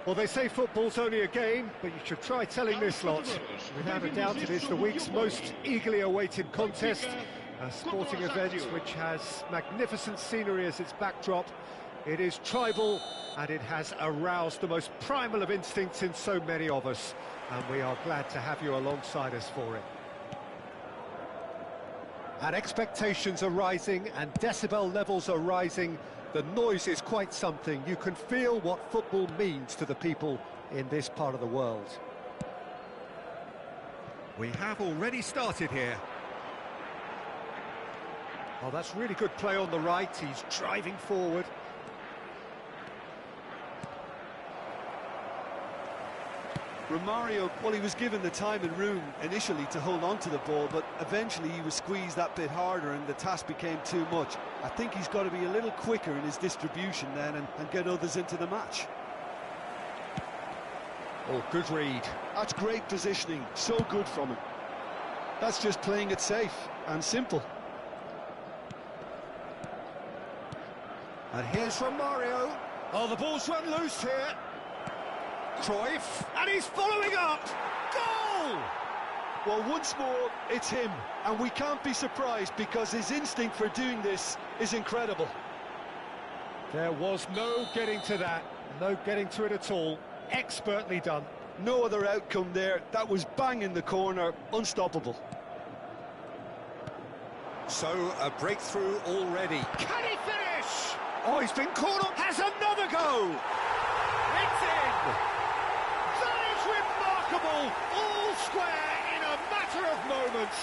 Well, they say football's only a game, but you should try telling this lot. Without a doubt, it is the week's most eagerly awaited contest, a sporting event which has magnificent scenery as its backdrop. It is tribal, and it has aroused the most primal of instincts in so many of us, and we are glad to have you alongside us for it. And expectations are rising, and decibel levels are rising. The noise is quite something. You can feel what football means to the people in this part of the world. We have already started here. Oh, that's really good play on the right. He's driving forward. Romario, well, he was given the time and room initially to hold on to the ball, but eventually he was squeezed that bit harder and the task became too much. I think he's got to be a little quicker in his distribution then and get others into the match. Oh, good read. That's great positioning, so good from him. That's just playing it safe and simple. And here's Romario. Oh, the ball's run loose here. Cruyff, and he's following up! Goal! Well, once more, it's him, and we can't be surprised because his instinct for doing this is incredible. There was no getting to that, no getting to it at all. Expertly done. No other outcome there. That was bang in the corner, unstoppable. So, a breakthrough already. Can he finish? Oh, he's been caught up, has another go! It's in! Remarkable, all square in a matter of moments.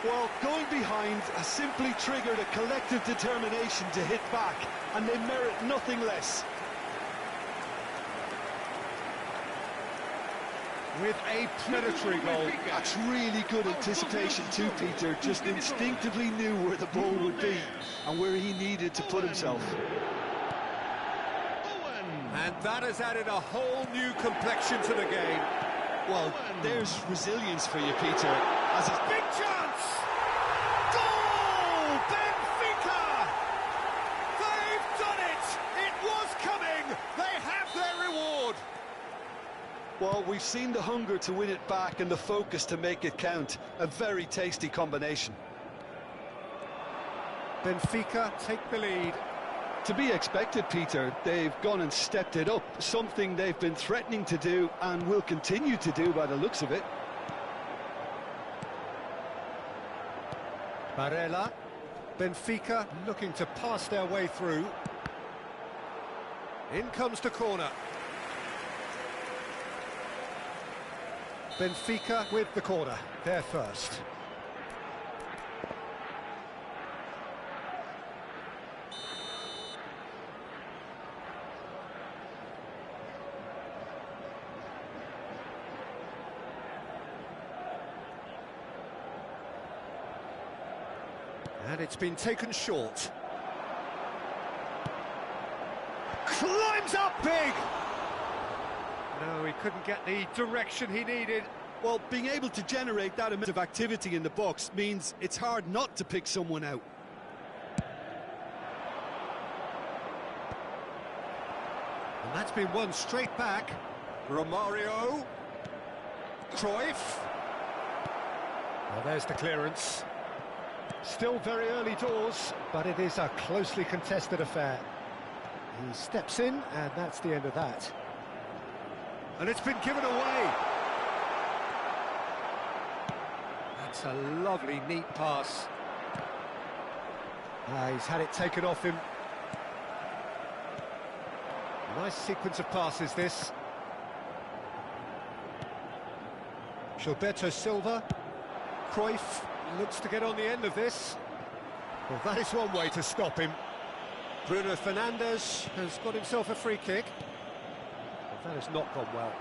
Well, going behind has simply triggered a collective determination to hit back, and they merit nothing less. With a predatory goal. That's really good anticipation too, Peter. Just instinctively knew where the ball would be and where he needed to put himself. And that has added a whole new complexion to the game. Well, there's resilience for you, Peter. As a big chance! Goal! Benfica! They've done it! It was coming! They have their reward! Well, we've seen the hunger to win it back and the focus to make it count. A very tasty combination. Benfica take the lead. To be expected, Peter. They've gone and stepped it up, something they've been threatening to do and will continue to do by the looks of it. Barella, Benfica looking to pass their way through. In comes the corner. Benfica with the corner, they're first. And it's been taken short. Climbs up big! No, he couldn't get the direction he needed. Well, being able to generate that amount of activity in the box means it's hard not to pick someone out. And that's been won straight back. Romario. Cruyff. Well, there's the clearance. Still very early doors, but it is a closely contested affair. He steps in, and that's the end of that. And it's been given away. That's a lovely, neat pass. He's had it taken off him. Nice sequence of passes, this. Gilberto Silva. Cruyff looks to get on the end of this. Well, that is one way to stop him. Bruno Fernandes has got himself a free kick. Well, that has not gone well.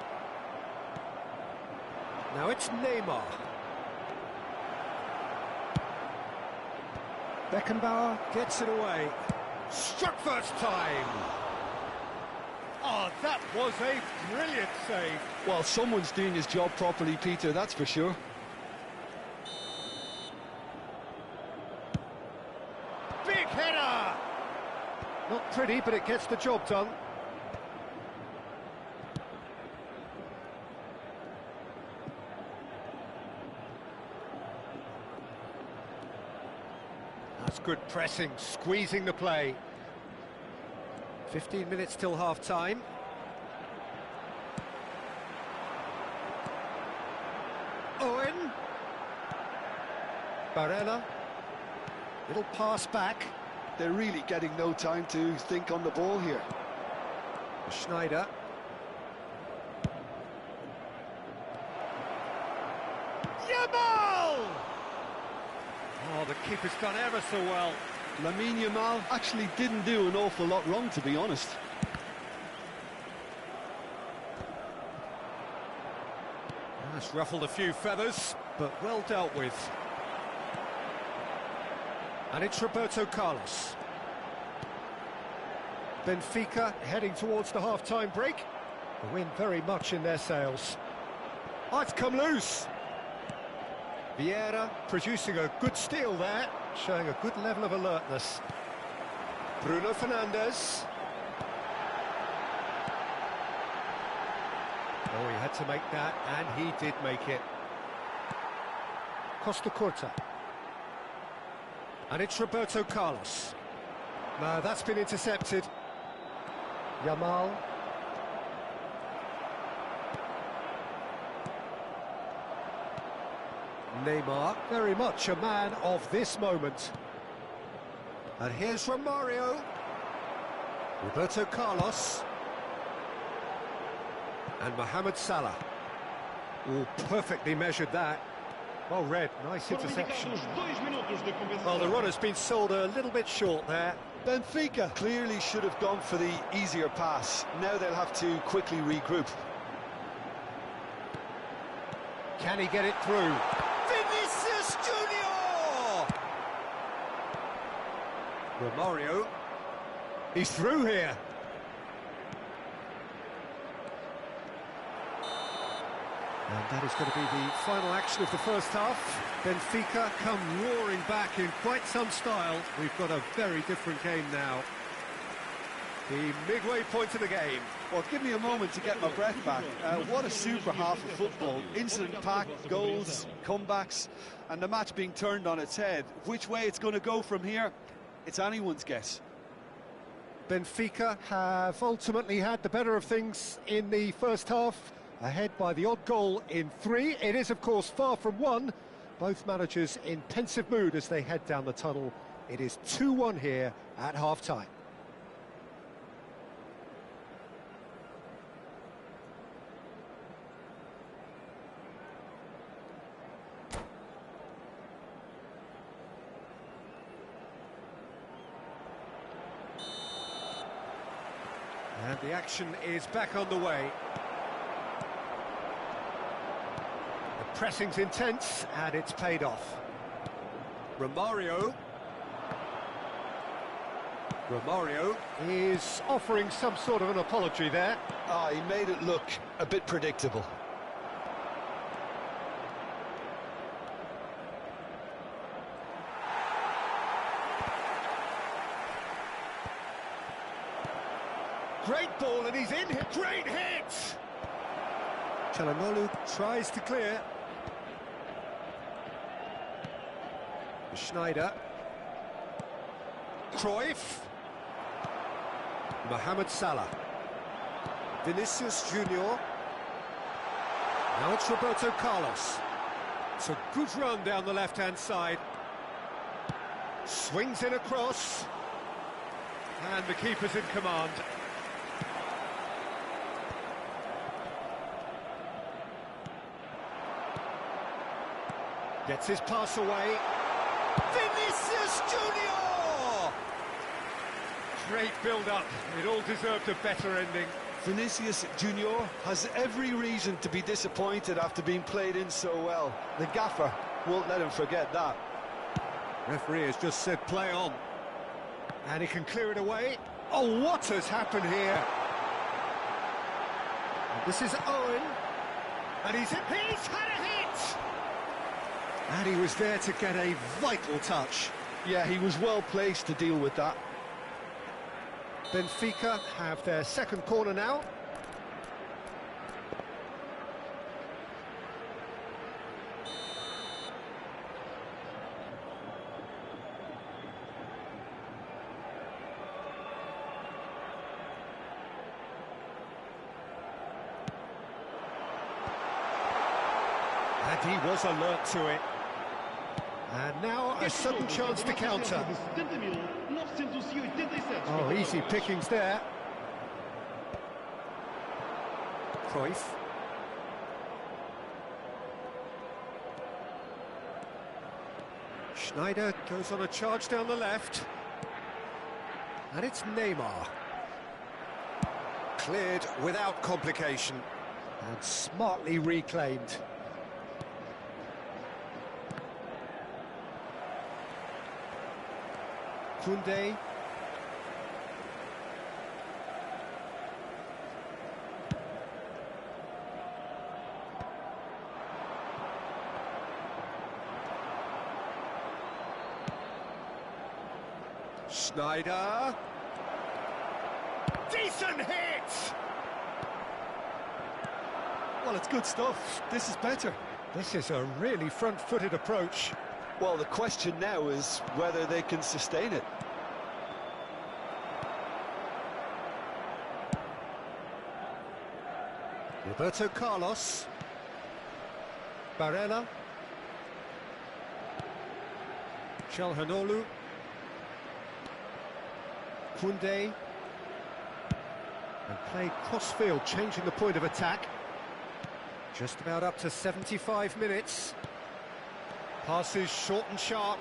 Now it's Neymar. Beckenbauer gets it away. Struck first time. Oh, that was a brilliant save. Well, someone's doing his job properly, Peter, that's for sure. Big header! Not pretty, but it gets the job done. That's good pressing, squeezing the play. 15 minutes till half-time. Owen. Barella. Little pass back. They're really getting no time to think on the ball here. Schneider. Yamal! Oh, the keeper's done ever so well. Lamine Yamal actually didn't do an awful lot wrong, to be honest. That's ruffled a few feathers, but well dealt with. And it's Roberto Carlos. Benfica heading towards the half-time break. The wind very much in their sails. Oh, it's come loose. Vieira producing a good steal there, showing a good level of alertness. Bruno Fernandes. Oh, he had to make that, and he did make it. Costa Curta. And it's Roberto Carlos. Now, that's been intercepted. Yamal. Neymar, very much a man of this moment. And here's Romario. Roberto Carlos. And Mohamed Salah. Oh, perfectly measured that. Well read, nice interception. Well, the runner's been sold a little bit short there. Benfica clearly should have gone for the easier pass. Now they'll have to quickly regroup. Can he get it through? Vinicius Junior! Romario. He's through here. And that is going to be the final action of the first half. Benfica come roaring back in quite some style. We've got a very different game now. The midway point of the game. Well, give me a moment to get my breath back. What a super half of football. Incident-packed, goals, comebacks, and the match being turned on its head. Which way it's going to go from here, it's anyone's guess. Benfica have ultimately had the better of things in the first half, ahead by the odd goal in 3. It is, of course, far from 1. Both managers in pensive mood as they head down the tunnel. It is 2-1 here at half-time. And the action is back on the way. The pressing's intense, and it's paid off. Romario. Romario is offering some sort of an apology there. He made it look a bit predictable. Great ball, and he's in. Great hit! Çalhanoğlu tries to clear. Schneider. Cruyff. Mohamed Salah. Vinicius Junior. Now it's Roberto Carlos. It's a good run down the left-hand side. Swings in across. And the keeper's in command. Gets his pass away. Vinicius Junior! Great build-up. It all deserved a better ending. Vinicius Junior has every reason to be disappointed after being played in so well. The gaffer won't let him forget that. Referee has just said play on. And he can clear it away. Oh, what has happened here? This is Owen. And he's had a hit! And he was there to get a vital touch. Yeah, he was well placed to deal with that. Benfica have their second corner now. And he was alert to it. And now a sudden chance to counter. Oh, easy pickings there. Cruyff. Schneider goes on a charge down the left. And it's Neymar. Cleared without complication. And smartly reclaimed. Koundé. Schneider. Decent hit! Well, it's good stuff. This is better. This is a really front-footed approach. Well, the question now is whether they can sustain it. Roberto Carlos. Barella. Calhanoglu. Koundé. And play cross-field, changing the point of attack. Just about up to 75 minutes. Passes short and sharp.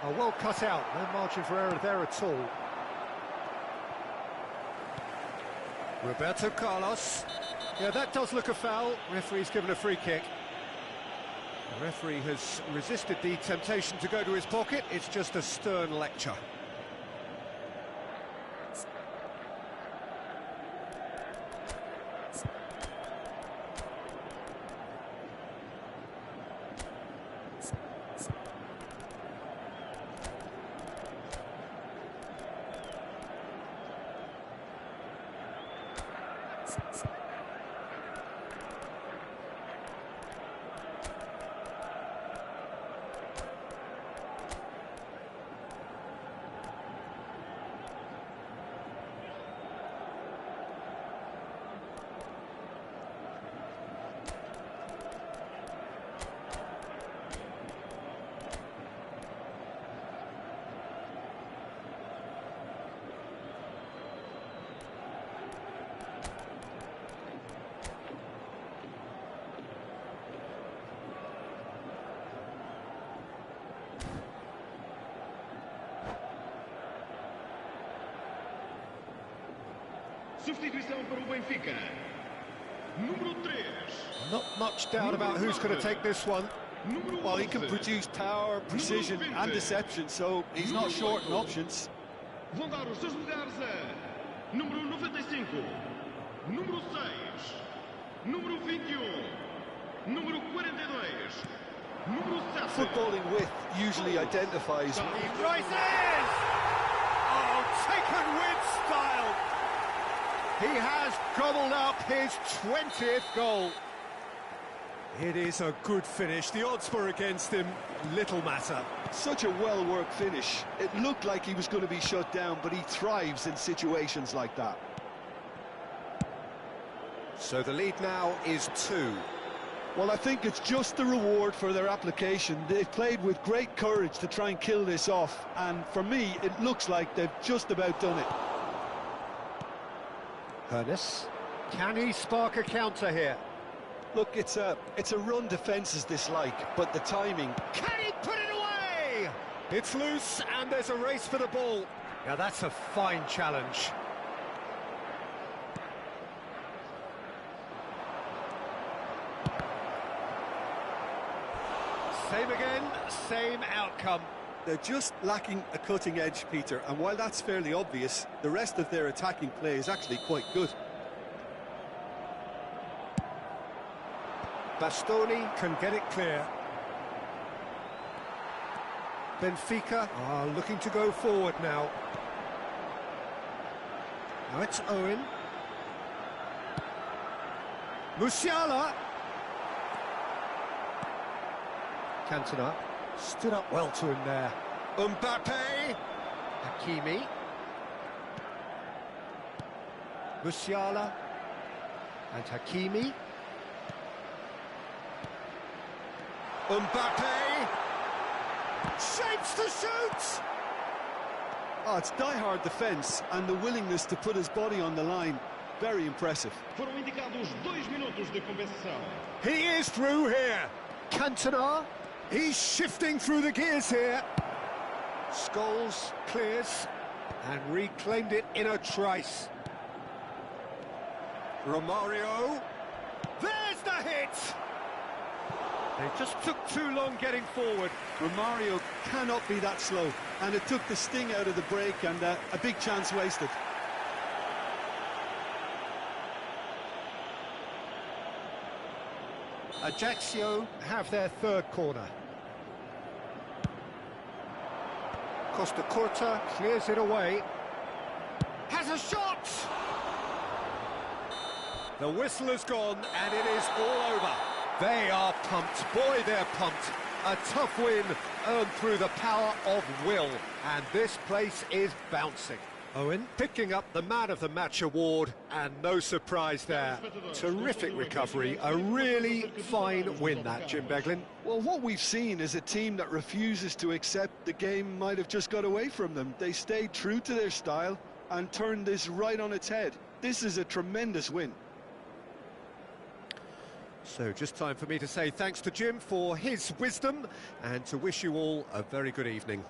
Oh, well cut out. No margin for error there at all. Roberto Carlos. Yeah, that does look a foul. Referee's given a free kick. The referee has resisted the temptation to go to his pocket. It's just a stern lecture. Substituição para o Benfica. Número 3. Not much doubt about who's going to take this one. Well, he can produce power, precision and deception, so he's not short in options. Vão dar os seus lugares a número 95, número 6, número 21, número 42, número 7. Footballing width usually identifies... He rises! Oh, taken with style! He has gobbled up his 20th goal. It is a good finish. The odds were against him. Little matter. Such a well-worked finish. It looked like he was going to be shut down, but he thrives in situations like that. So the lead now is 2. Well, I think it's just the reward for their application. They've played with great courage to try and kill this off, and for me, it looks like they've just about done it. Ernest, can he spark a counter here? Look, it's a run defences dislike, but the timing... Can he put it away? It's loose, and there's a race for the ball. Yeah, that's a fine challenge. Same again, same outcome. They're just lacking a cutting edge, Peter, and while that's fairly obvious, the rest of their attacking play is actually quite good. Bastoni can get it clear. Benfica are looking to go forward now. Now it's Owen. Musiala. Cantona stood up well to him there. Mbappe. Hakimi. Musiala. And Hakimi. Mbappe! Shapes to shoot! Oh, it's die-hard defence and the willingness to put his body on the line. Very impressive. Foram indicados 2 minutos de compensação. He is through here. Cantona, he's shifting through the gears here. Scholes clears and reclaimed it in a trice. Romario, there's the hit! They just took too long getting forward. Romario cannot be that slow, and it took the sting out of the break and a big chance wasted. Ajaccio have their third corner. Costa Curta clears it away. Has a shot! The whistle has gone and it is all over. They are pumped. Boy, they're pumped. A tough win earned through the power of will. And this place is bouncing. Owen picking up the Man of the Match award, and no surprise there. Terrific recovery, a really fine win that, Jim Beglin. Well, what we've seen is a team that refuses to accept the game might have just got away from them. They stayed true to their style and turned this right on its head. This is a tremendous win. So just time for me to say thanks to Jim for his wisdom and to wish you all a very good evening.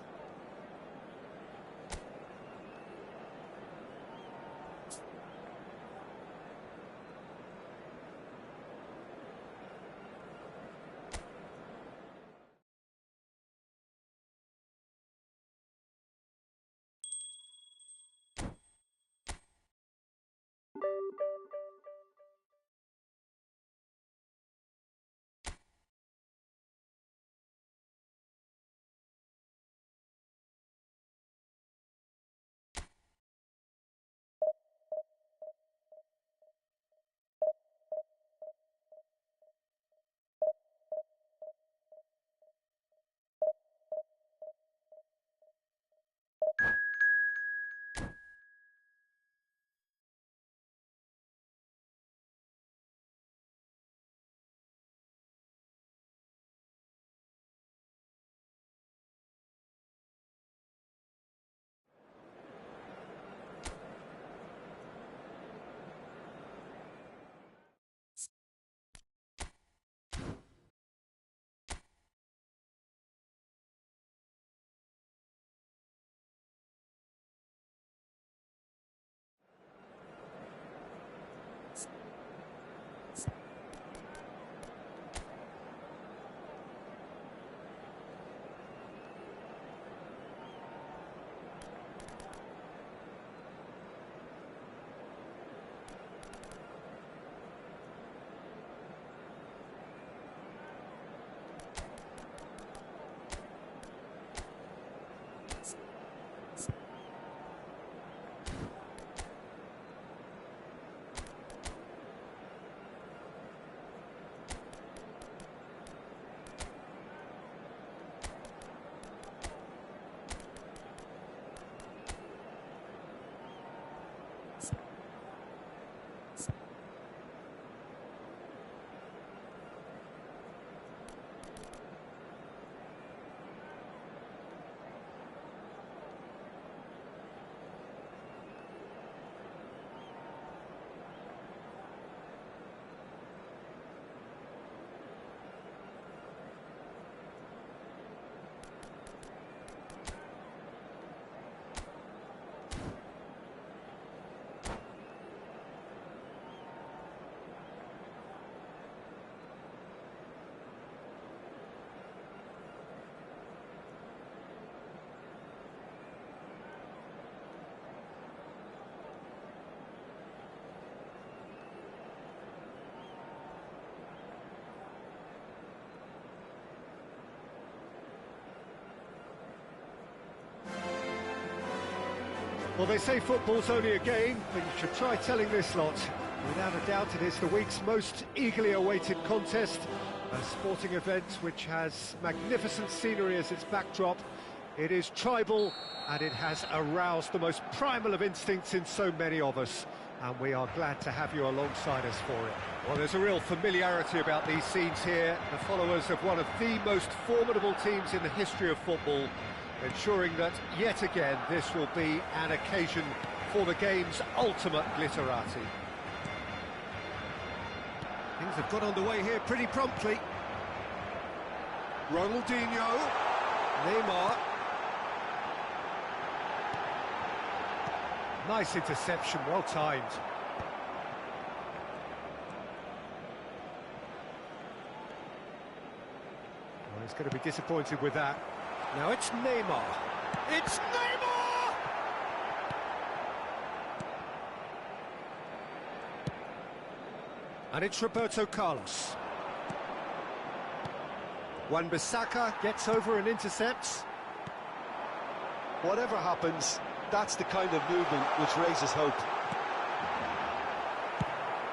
Well, they say football's only a game, but you should try telling this lot. Without a doubt, it is the week's most eagerly awaited contest, a sporting event which has magnificent scenery as its backdrop. It is tribal, and it has aroused the most primal of instincts in so many of us, and we are glad to have you alongside us for it. Well, there's a real familiarity about these scenes here. The followers of one of the most formidable teams in the history of football, ensuring that, yet again, this will be an occasion for the game's ultimate glitterati. Things have got underway here pretty promptly. Ronaldinho, Neymar. Nice interception, well timed. Well, he's going to be disappointed with that. Now it's Neymar. It's Neymar! And it's Roberto Carlos. Wan-Bissaka gets over and intercepts. Whatever happens, that's the kind of movement which raises hope.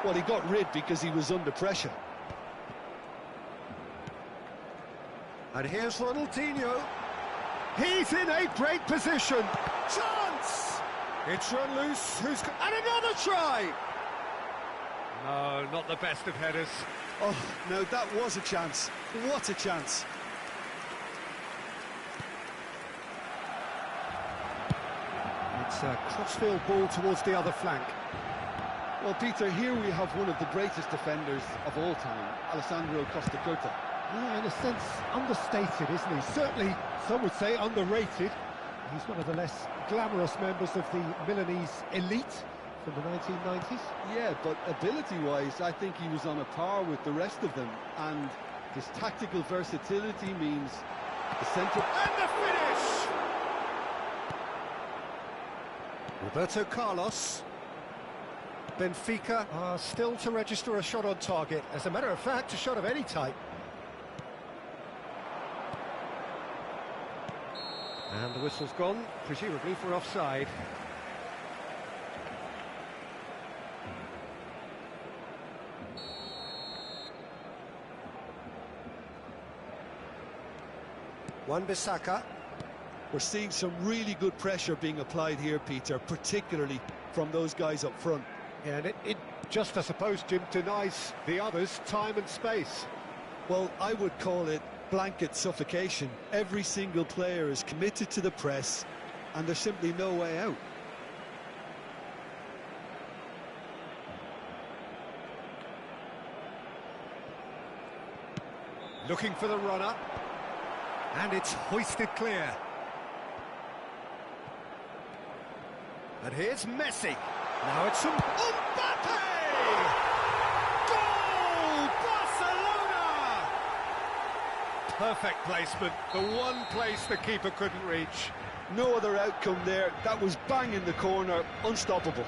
Well, he got rid because he was under pressure. And here's Ronaldinho. He's in a great position. Chance! It's run loose. And another try! No, not the best of headers. Oh, no, that was a chance. What a chance. It's a crossfield ball towards the other flank. Well, Peter, here we have one of the greatest defenders of all time, Alessandro Costa. Yeah, in a sense, understated, isn't he? Certainly, some would say underrated. He's one of the less glamorous members of the Milanese elite from the 1990s. Yeah, but ability-wise, I think he was on a par with the rest of them, and his tactical versatility means the centre... And the finish! Roberto Carlos. Benfica are still to register a shot on target. As a matter of fact, a shot of any type. And the whistle's gone, presumably for offside. Wan-Bissaka. We're seeing some really good pressure being applied here, Peter, particularly from those guys up front. Yeah, and it just, I suppose, Jim, denies the others time and space. Well, I would call it blanket suffocation. Every single player is committed to the press, and there's simply no way out. Looking for the runner. And it's hoisted clear. And here's Messi. Now it's from Mbappe! Goal! Barcelona! Perfect placement. The one place the keeper couldn't reach. No other outcome there. That was bang in the corner. Unstoppable.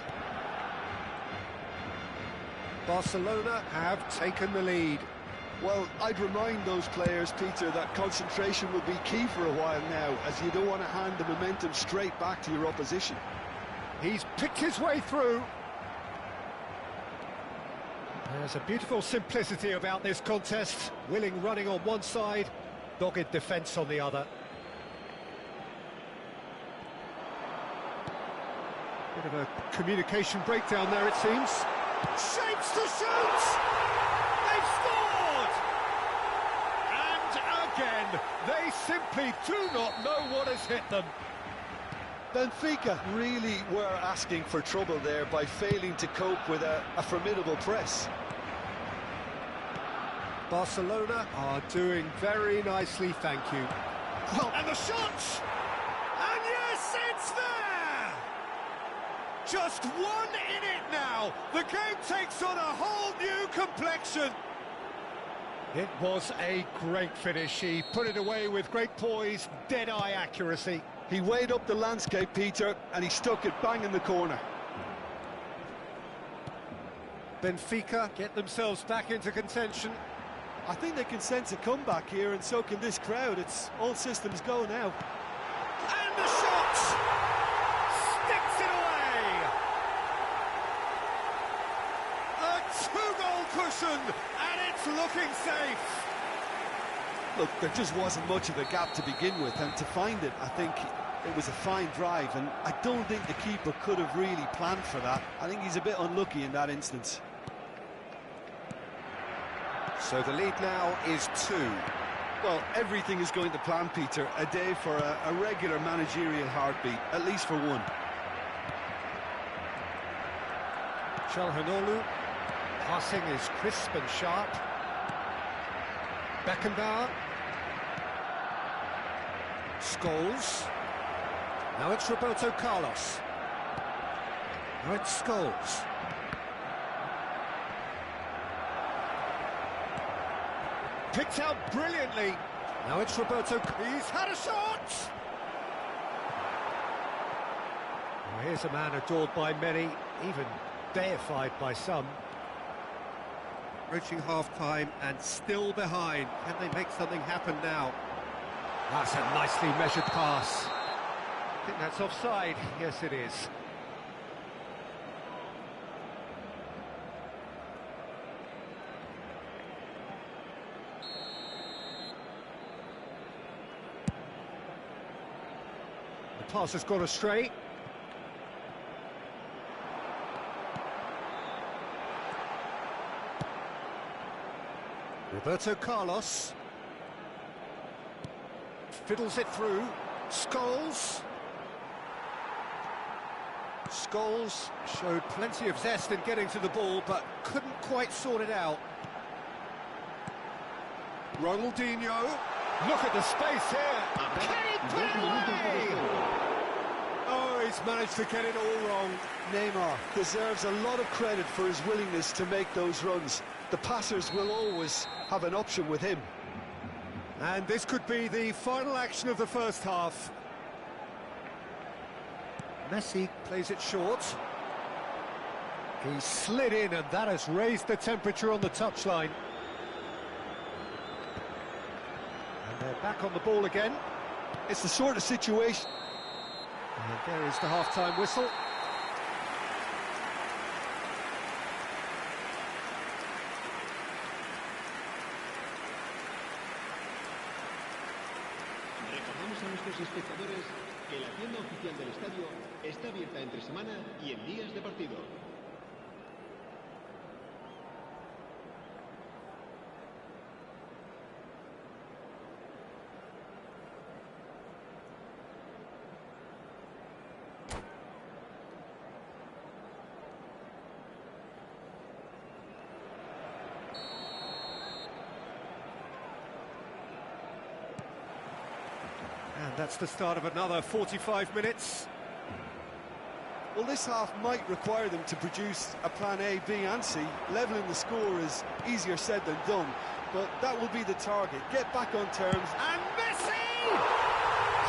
Barcelona have taken the lead. Well, I'd remind those players, Peter, that concentration will be key for a while now, as you don't want to hand the momentum straight back to your opposition. He's picked his way through. There's a beautiful simplicity about this contest. Willing running on one side, dogged defence on the other. Bit of a communication breakdown there, it seems. Shapes to shoot! They've scored! And again, they simply do not know what has hit them. Benfica really were asking for trouble there by failing to cope with a formidable press. Barcelona are doing very nicely, thank you. Well, and the shot! And yes, it's there! Just one in it now. The game takes on a whole new complexion. It was a great finish. He put it away with great poise, dead-eye accuracy. He weighed up the landscape, Peter, and he stuck it bang in the corner. Benfica get themselves back into contention. I think they can sense a comeback here, and so can this crowd. It's all systems go now. And the shot! Sticks it away! A two-goal cushion, and it's looking safe. Look, there just wasn't much of a gap to begin with, and to find it, I think it was a fine drive, and I don't think the keeper could have really planned for that. I think he's a bit unlucky in that instance. So the lead now is 2. Well, everything is going to plan, Peter. A day for a regular managerial heartbeat, at least for one. Çalhanoğlu. Passing is crisp and sharp. Beckenbauer. Scholes. Now it's Roberto Carlos. Now it's Scholes. Picked out brilliantly. Now it's Roberto. He's had a shot! Well, here's a man adored by many, even deified by some. Reaching half-time and still behind. Can they make something happen now? That's a nicely measured pass. I think that's offside. Yes, it is. The pass has gone astray. Roberto Carlos fiddles it through. Scholes. Scholes showed plenty of zest in getting to the ball, but couldn't quite sort it out. Ronaldinho. Look at the space here. Can he put it away? Oh, he's managed to get it all wrong. Neymar deserves a lot of credit for his willingness to make those runs. The passers will always have an option with him. And this could be the final action of the first half. Messi plays it short. He slid in, and that has raised the temperature on the touchline. And they're back on the ball again. It's the sort of situation... And there is the half-time whistle. Recordamos a nuestros espectadores que la tienda oficial del estadio está abierta entre semana y en días de partido. And that's the start of another 45 minutes. Well, this half might require them to produce a plan A, B and C. Levelling the score is easier said than done, but that will be the target. Get back on terms. And Messi!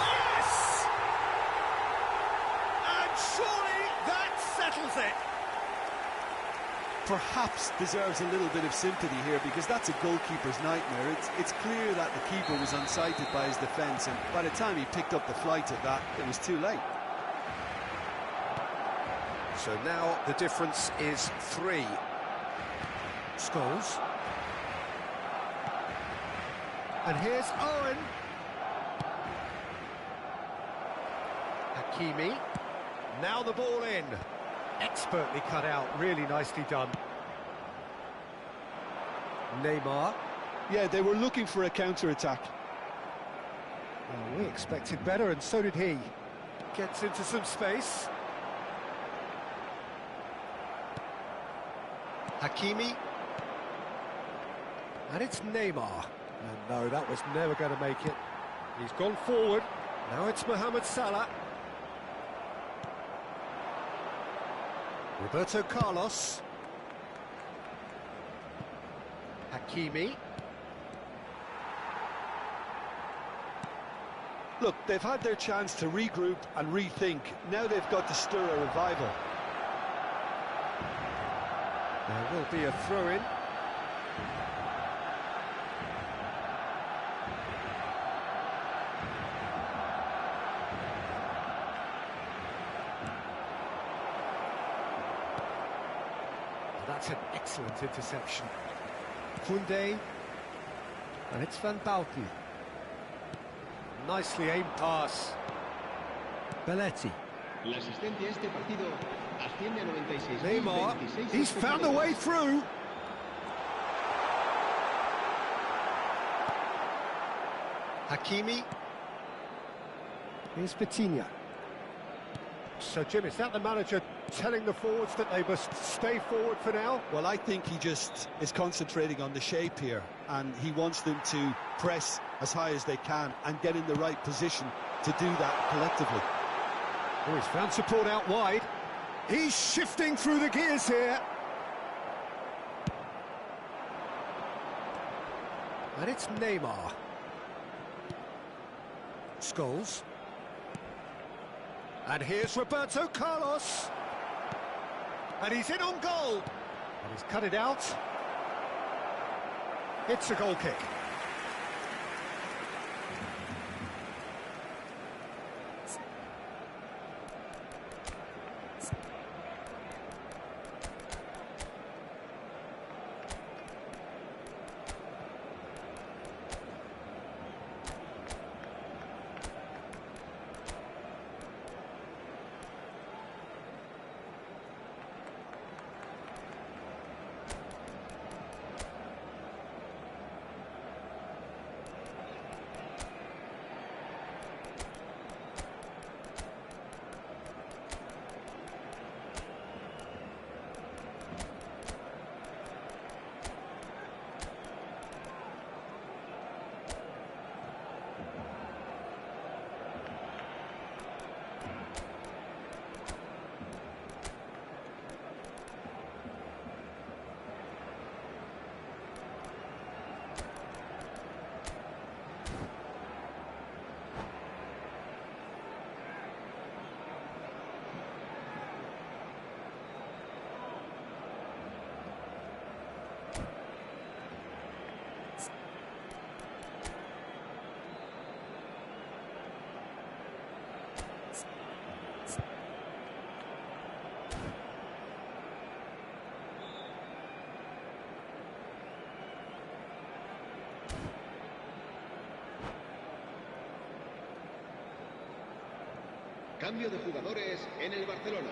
Yes! And surely that settles it. Perhaps deserves a little bit of sympathy here, because that's a goalkeeper's nightmare. It's clear that the keeper was unsighted by his defence, and by the time he picked up the flight of that, it was too late. So now the difference is 3. Scholes. And here's Owen. Hakimi. Now the ball in. Expertly cut out, really nicely done. Neymar. Yeah, they were looking for a counter-attack. Well, we expected better, and so did he. Gets into some space. Hakimi. And it's Neymar. And no, that was never going to make it. He's gone forward. Now it's Mohamed Salah. Roberto Carlos. Hakimi. Look, they've had their chance to regroup and rethink. Now they've got to stir a revival. There will be a throw-in. That's an excellent interception. Koundé, and it's Van Bauten. Nicely aimed pass. Belletti. La asistencia a este partido asciende a 96. Neymar, he's found a way through. Hakimi. Here's Vitinha. So, Jim, is that the manager telling the forwards that they must stay forward for now? Well, I think he just is concentrating on the shape here, and he wants them to press as high as they can and get in the right position to do that collectively. Oh, he's found support out wide. He's shifting through the gears here. And it's Neymar. Scholes. And here's Roberto Carlos. And he's in on goal. And he's cut it out. It's a goal kick. Cambio de jugadores en el Barcelona.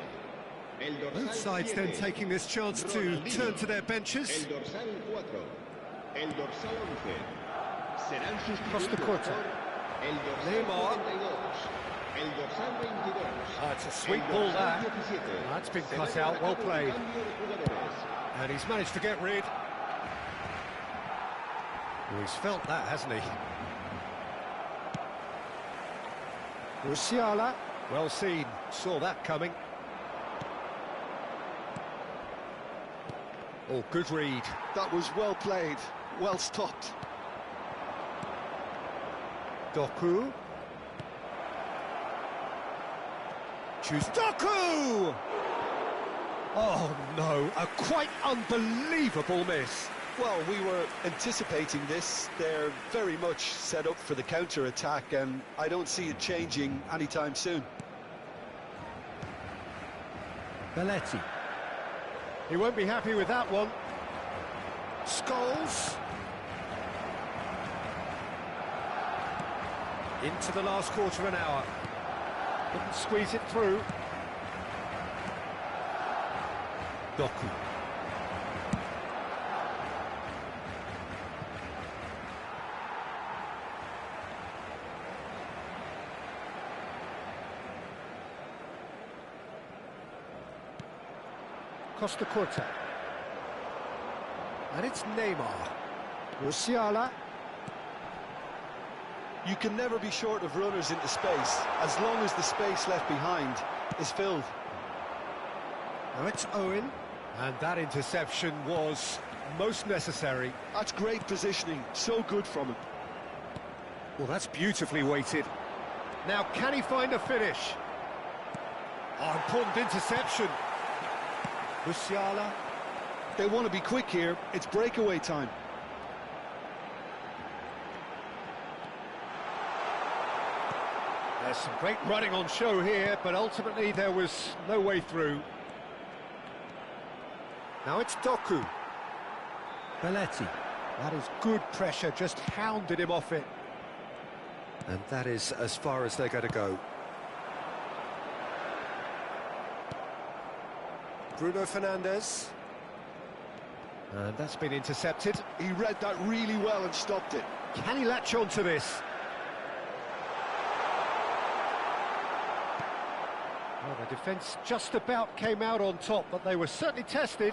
El dorsal Both sides 7, then taking this chance to Ronaldinho. turn to their benches. El dorsal 4, el dorsal 11. Serán Costa sustituidos Curta. por el dorsal Neymar. 42, el dorsal 22. It's a sweet el ball dorsal there. 17. That's been Se cut va out, well a cabo el played. cambio de jugadores. And he's managed to get rid. Well, he's felt that, hasn't he? Musiala. Well seen, saw that coming. Oh, good read. That was well played, well stopped. Doku. Choose Doku! Oh no, a quite unbelievable miss. Well, we were anticipating this. They're very much set up for the counter-attack, and I don't see it changing anytime soon. Belletti. He won't be happy with that one. Scholes. Into the last quarter of an hour. Couldn't squeeze it through. Doku. Costa Curta. And it's Neymar. Musiala. You can never be short of runners into space, as long as the space left behind is filled. Now it's Owen. And that interception was most necessary. That's great positioning, so good from him. Well, that's beautifully weighted. Now, can he find a finish? Oh, important interception. Musiala. They want to be quick here, it's breakaway time. There's some great running on show here, but ultimately there was no way through. Now it's Doku. Belletti. That is good pressure, just hounded him off it. And that is as far as they're going to go. Bruno Fernandes. And that's been intercepted. He read that really well and stopped it. Can he latch on to this? Well, the defence just about came out on top, but they were certainly tested.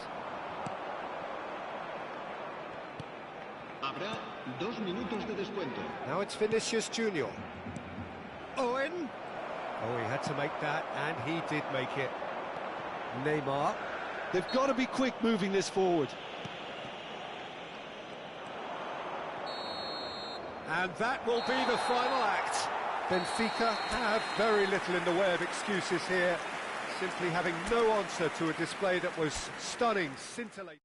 Habrá 2 minutos de descuento. Now it's Vinicius Junior. Owen. Oh, he had to make that, and he did make it. Neymar. They've got to be quick moving this forward. And that will be the final act. Benfica have very little in the way of excuses here, simply having no answer to a display that was stunning, scintillating.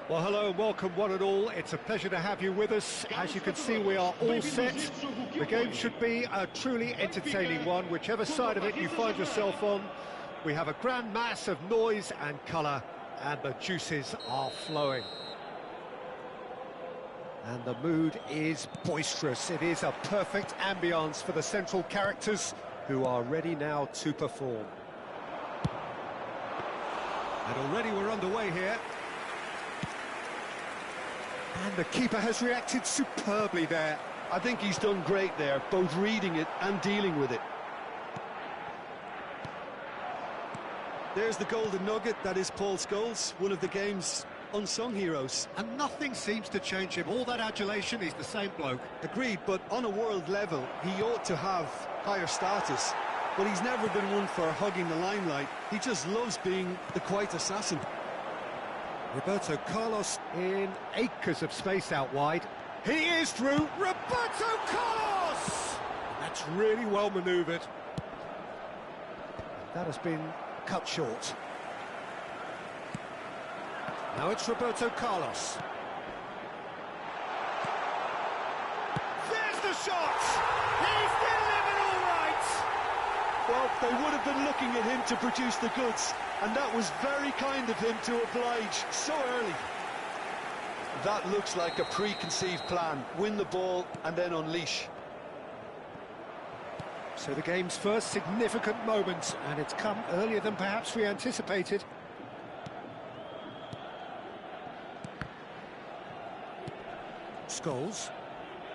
Well, hello and welcome one and all. It's a pleasure to have you with us. As you can see, we are all set. The game should be a truly entertaining one, whichever side of it you find yourself on. We have a grand mass of noise and colour, and the juices are flowing. And the mood is boisterous. It is a perfect ambience for the central characters, who are ready now to perform. And already we're underway here. And the keeper has reacted superbly there. I think he's done great there, both reading it and dealing with it. There's the golden nugget, that is Paul Scholes, one of the game's unsung heroes. And nothing seems to change him. All that adulation, he's the same bloke. Agreed, but on a world level, he ought to have higher status. But he's never been one for hugging the limelight. He just loves being the quiet assassin. Roberto Carlos in acres of space out wide. He is through. Roberto Carlos! That's really well manoeuvred. That has been cut short. Now it's Roberto Carlos. There's the shot! He's delivered all right! Well, they would have been looking at him to produce the goods, and that was very kind of him to oblige so early. That looks like a preconceived plan. Win the ball and then unleash. So the game's first significant moment, and it's come earlier than perhaps we anticipated. Scholes.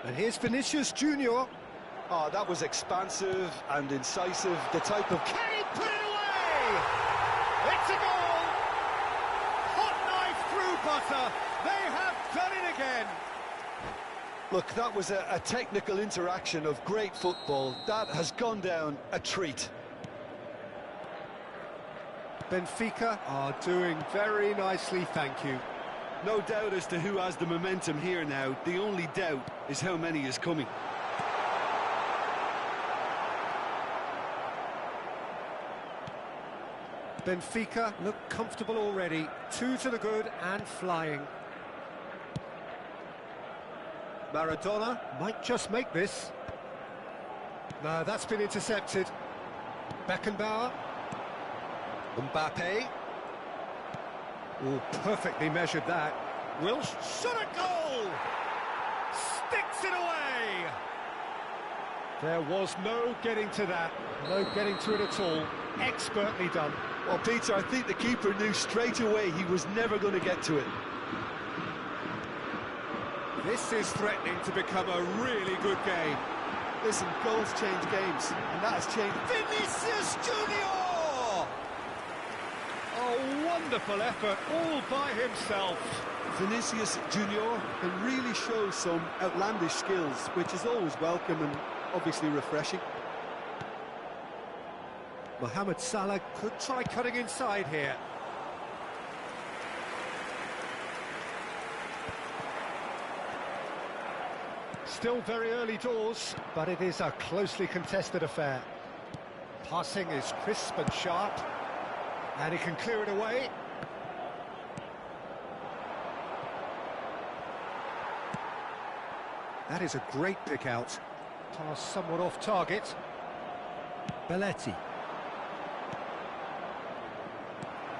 And here's Vinicius Junior. Oh, that was expansive and incisive, the type of... Can he put it away? It's a goal! Hot knife through butter. They have done it again. Look, that was a technical interaction of great football. That has gone down a treat. Benfica are doing very nicely, thank you. No doubt as to who has the momentum here now. The only doubt is how many is coming. Benfica look comfortable already. 2 to the good and flying. Maradona might just make this. No, that's been intercepted. Beckenbauer. Mbappe. Oh, perfectly measured that. Will shot a goal! Sticks it away! There was no getting to that. No getting to it at all. Expertly done. Well, Peter, I think the keeper knew straight away he was never going to get to it. This is threatening to become a really good game. Listen, goals change games, and that has changed. Vinicius Junior! A wonderful effort all by himself. Vinicius Junior can really show some outlandish skills, which is always welcome and obviously refreshing. Mohamed Salah could try cutting inside here. Still very early doors, but it is a closely contested affair. Passing is crisp and sharp, and he can clear it away. That is a great pick out. Pass somewhat off target. Belletti.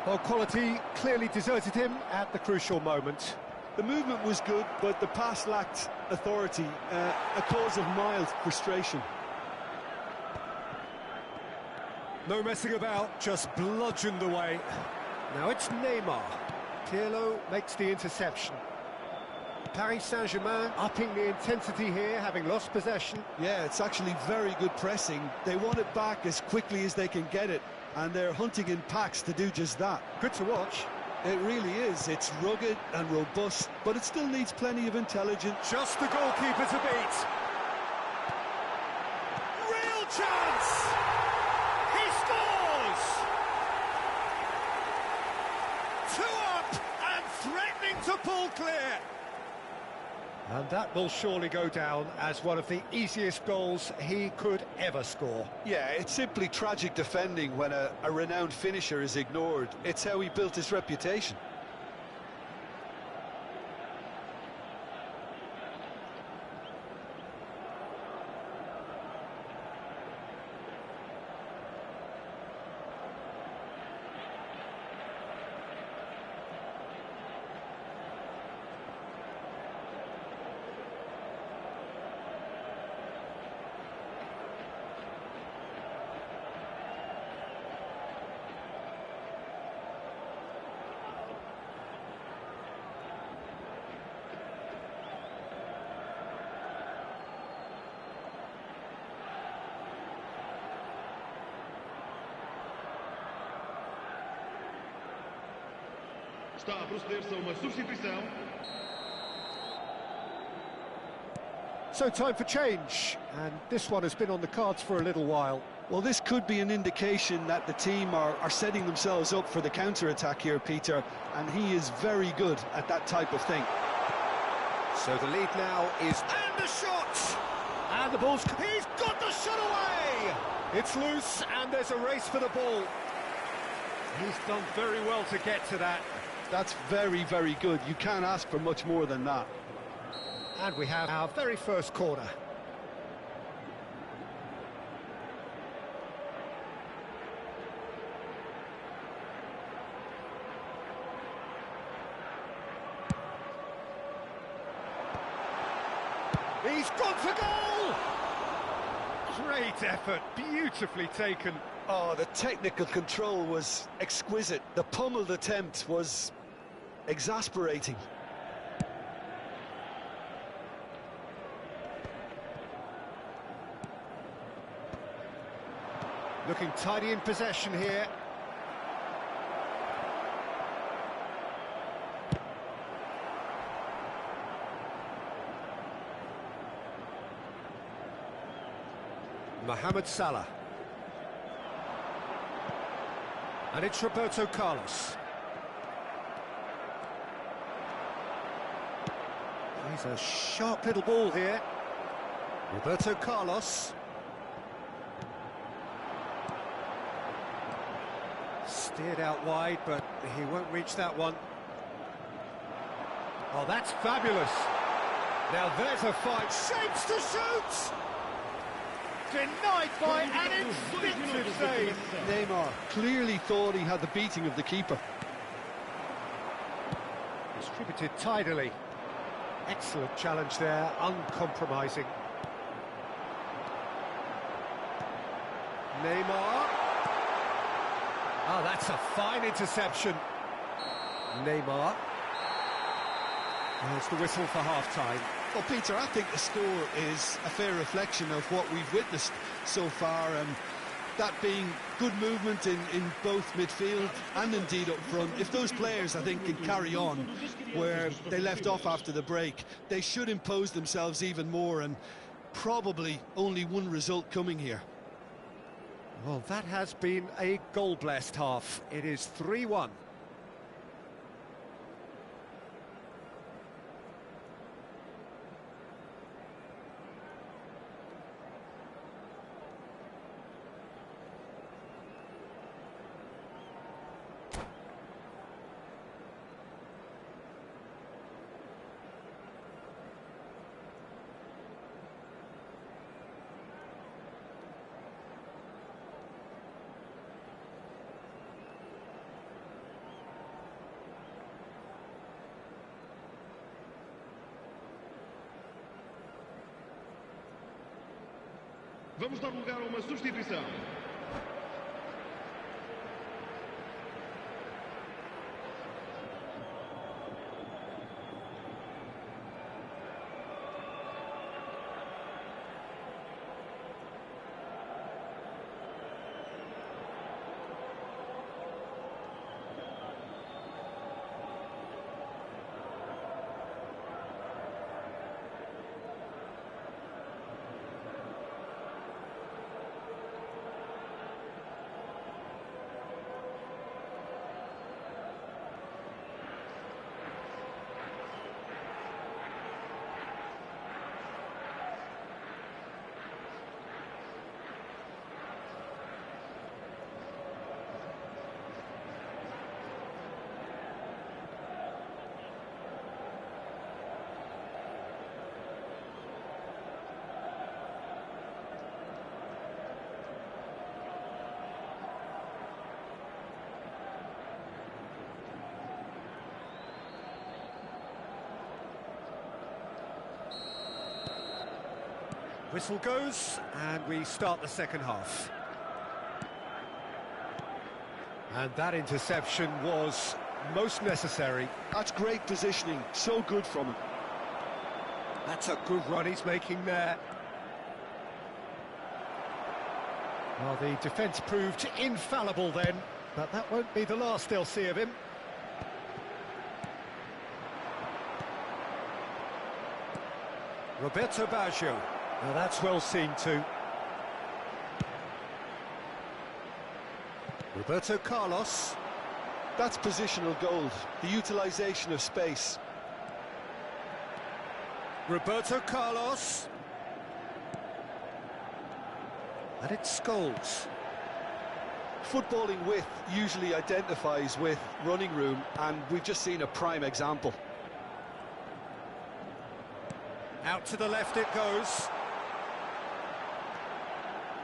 Well, quality clearly deserted him at the crucial moment. The movement was good, but the pass lacked authority, a cause of mild frustration. No messing about, just bludgeoned away. Now it's Neymar. Pirlo makes the interception. Paris Saint-Germain upping the intensity here, having lost possession. Yeah, it's actually very good pressing. They want it back as quickly as they can get it, and they're hunting in packs to do just that. Good to watch. It really is. It's rugged and robust, but it still needs plenty of intelligence. Just the goalkeeper to beat. Real chance! He scores! 2 up and threatening to pull clear. And that will surely go down as one of the easiest goals he could ever score. Yeah, it's simply tragic defending when a renowned finisher is ignored. It's how he built his reputation. Está a proceder-se a uma substituição. So time for change, and this one has been on the cards for a little while. Well, this could be an indication that the team are setting themselves up for the counter-attack here, Peter, and he is very good at that type of thing. So the lead now is... And the shot! And the ball's... He's got the shot away! It's loose, and there's a race for the ball. He's done very well to get to that. That's very, very good. You can't ask for much more than that. And we have our very first corner. He's gone for goal! Great effort, beautifully taken. Oh, the technical control was exquisite. The pummeled attempt was exasperating. Looking tidy in possession here. Mohamed Salah. And it's Roberto Carlos. He's a sharp little ball here. Roberto Carlos. Steered out wide, but he won't reach that one. Oh, that's fabulous. Now there's a fight. Shapes to shoot! Denied by an instinctive save. Neymar clearly thought he had the beating of the keeper. Distributed tidily. Excellent challenge there, uncompromising. Neymar. Oh, that's a fine interception. Neymar. There's the whistle for half-time. Well, Peter, I think the score is a fair reflection of what we've witnessed so far, and that being good movement in both midfield and indeed up front. If those players, I think, can carry on where they left off after the break, they should impose themselves even more, and probably only one result coming here. Well, that has been a goal-blessed half. It is 3-1. Vamos dar lugar a uma substituição. Whistle goes, and we start the second half. And that interception was most necessary. That's great positioning, so good from him. That's a good run he's making there. Well, the defence proved infallible then, but that won't be the last they'll see of him. Roberto Baggio. Now that's well seen too. Roberto Carlos. That's positional gold, the utilisation of space. Roberto Carlos. And it's Scholes. Footballing width usually identifies with running room, and we've just seen a prime example. Out to the left it goes.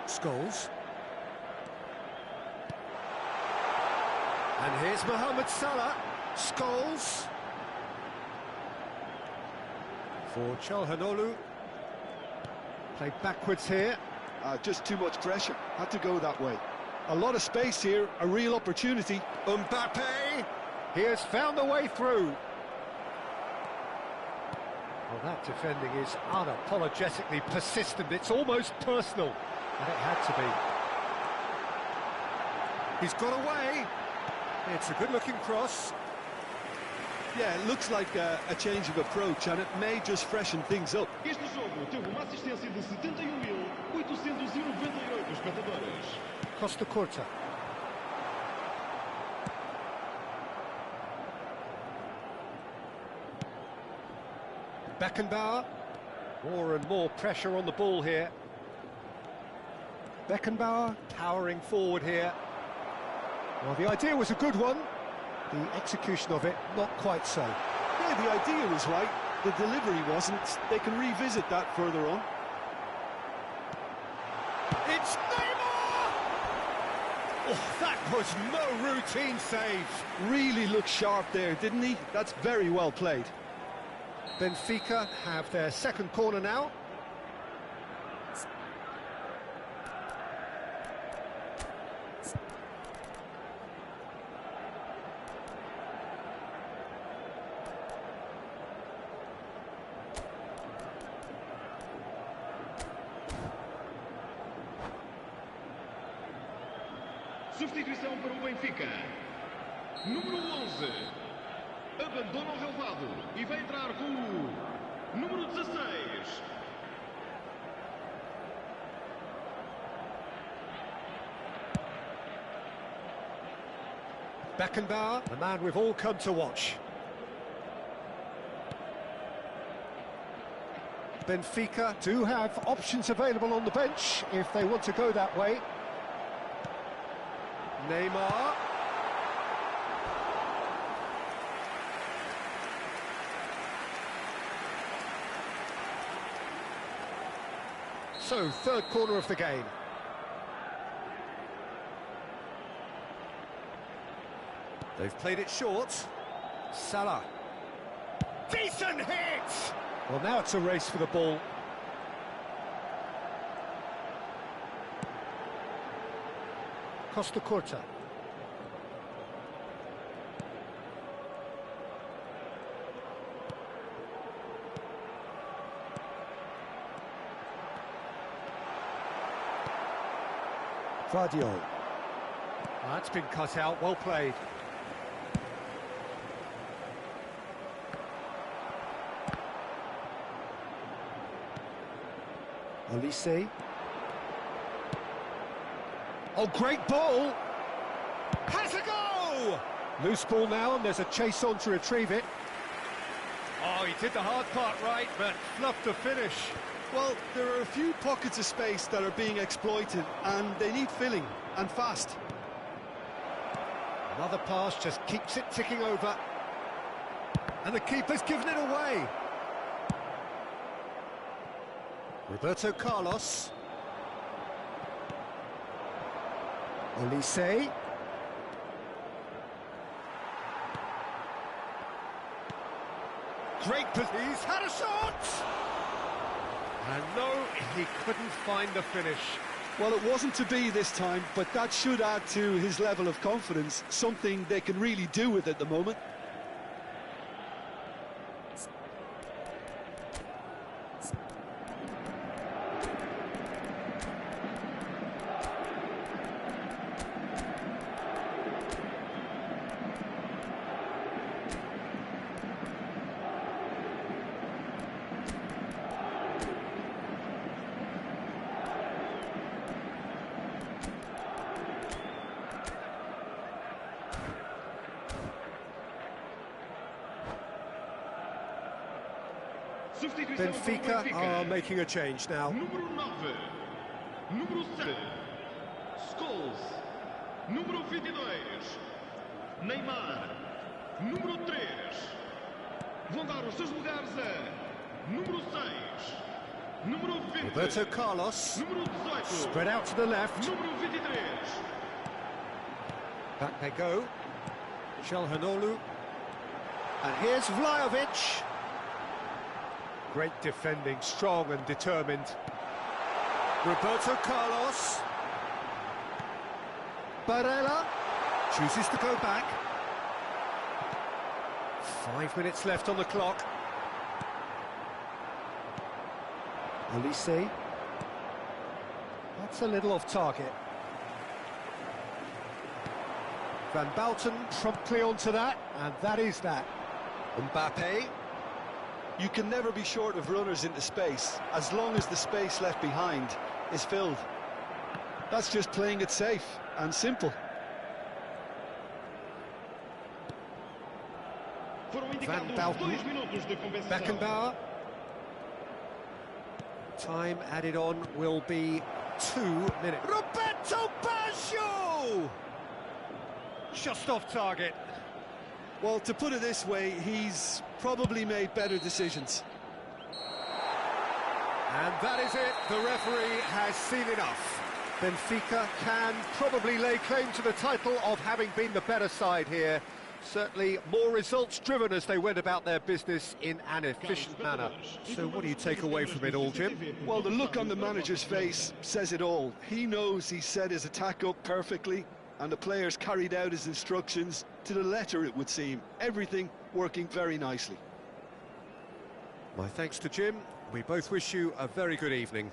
Scholes. And here's Mohamed Salah. Scholes. For Çalhanoğlu. Played backwards here. Just too much pressure. Had to go that way. A lot of space here, a real opportunity. Mbappe! He has found the way through. Well, that defending is unapologetically persistent. It's almost personal, and it had to be. He's got away. It's a good-looking cross. Yeah, it looks like a change of approach, and it may just freshen things up. Este jogo teve uma assistência de 71.898 espectadores. Costa Curta. Beckenbauer. More and more pressure on the ball here. Beckenbauer powering forward here. Well, the idea was a good one. The execution of it, not quite so. Yeah, the idea was right. The delivery wasn't. They can revisit that further on. It's Neymar! Oh, that was no routine save. Really looked sharp there, didn't he? That's very well played. Benfica have their second corner now. Substituição para o Benfica. Número 11. Abandona o relvado e vai entrar com o número 16. Beckenbauer, the man we've all come to watch. Benfica do have options available on the bench if they want to go that way. Neymar. So, third corner of the game. They've played it short. Salah. Decent hit! Well, now it's a race for the ball. Costa Curta. Vardio. That's been cut out, well played. Olise. Oh, great ball! Has a go! Loose ball now, and there's a chase on to retrieve it. Oh, he did the hard part right, but fluffed the finish. Well, there are a few pockets of space that are being exploited, and they need filling, and fast. Another pass just keeps it ticking over. And the keeper's given it away. Roberto Carlos. Olise. Great position. He's had a shot! And no, he couldn't find the finish. Well, it wasn't to be this time, but that should add to his level of confidence, something they can really do with at the moment. Benfica are making a change now. Número 9. Número 7. Scholes. Número 22. Neymar. Número 3. Vão dar os seus lugares a número 6. Número 20. Roberto Carlos. Número 18. Spread out to the left. Número 23. Back they go. Çalhanoğlu. And here's Vlahovic. Great defending, strong and determined. Roberto Carlos. Barella chooses to go back. 5 minutes left on the clock. Olise. That's a little off target. Van Bouten promptly onto that, and that is that. Mbappe. You can never be short of runners into space, as long as the space left behind is filled. That's just playing it safe and simple. Van Bouten. Beckenbauer. Time added on will be 2 minutes. Roberto Baggio! Just off target. Well, to put it this way, he's probably made better decisions. And that is it. The referee has seen enough. Benfica can probably lay claim to the title of having been the better side here. Certainly more results-driven as they went about their business in an efficient manner. So what do you take away from it all, Jim? Well, the look on the manager's face says it all. He knows he set his attack up perfectly, and the players carried out his instructions to the letter, it would seem. Everything working very nicely. My thanks to Jim. We both wish you a very good evening.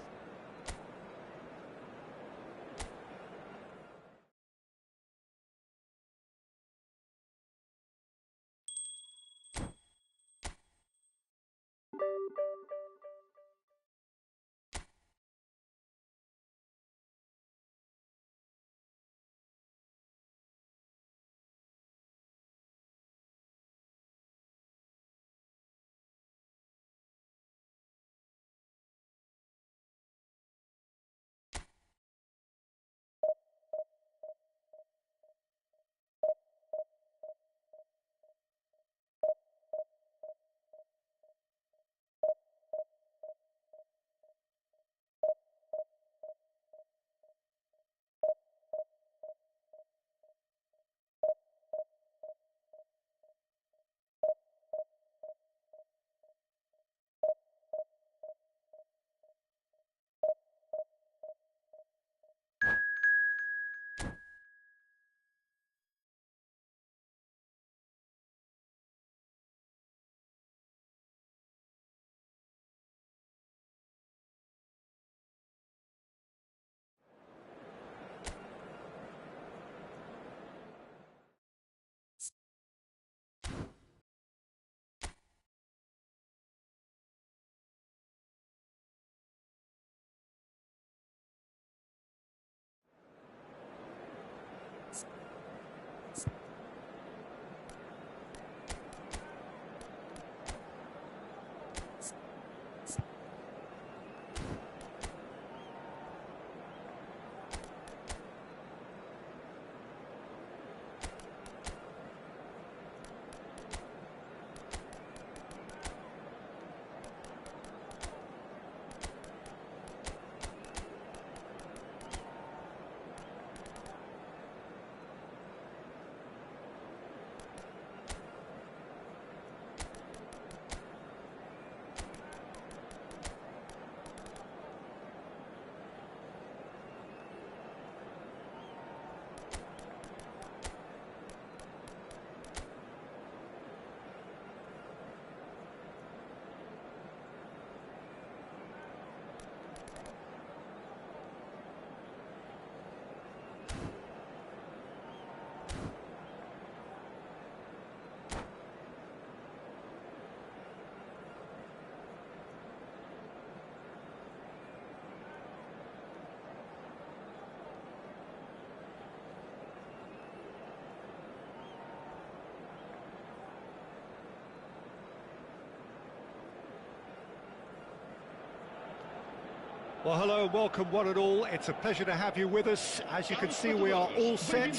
Well, hello and welcome one and all. It's a pleasure to have you with us. As you can see, we are all set.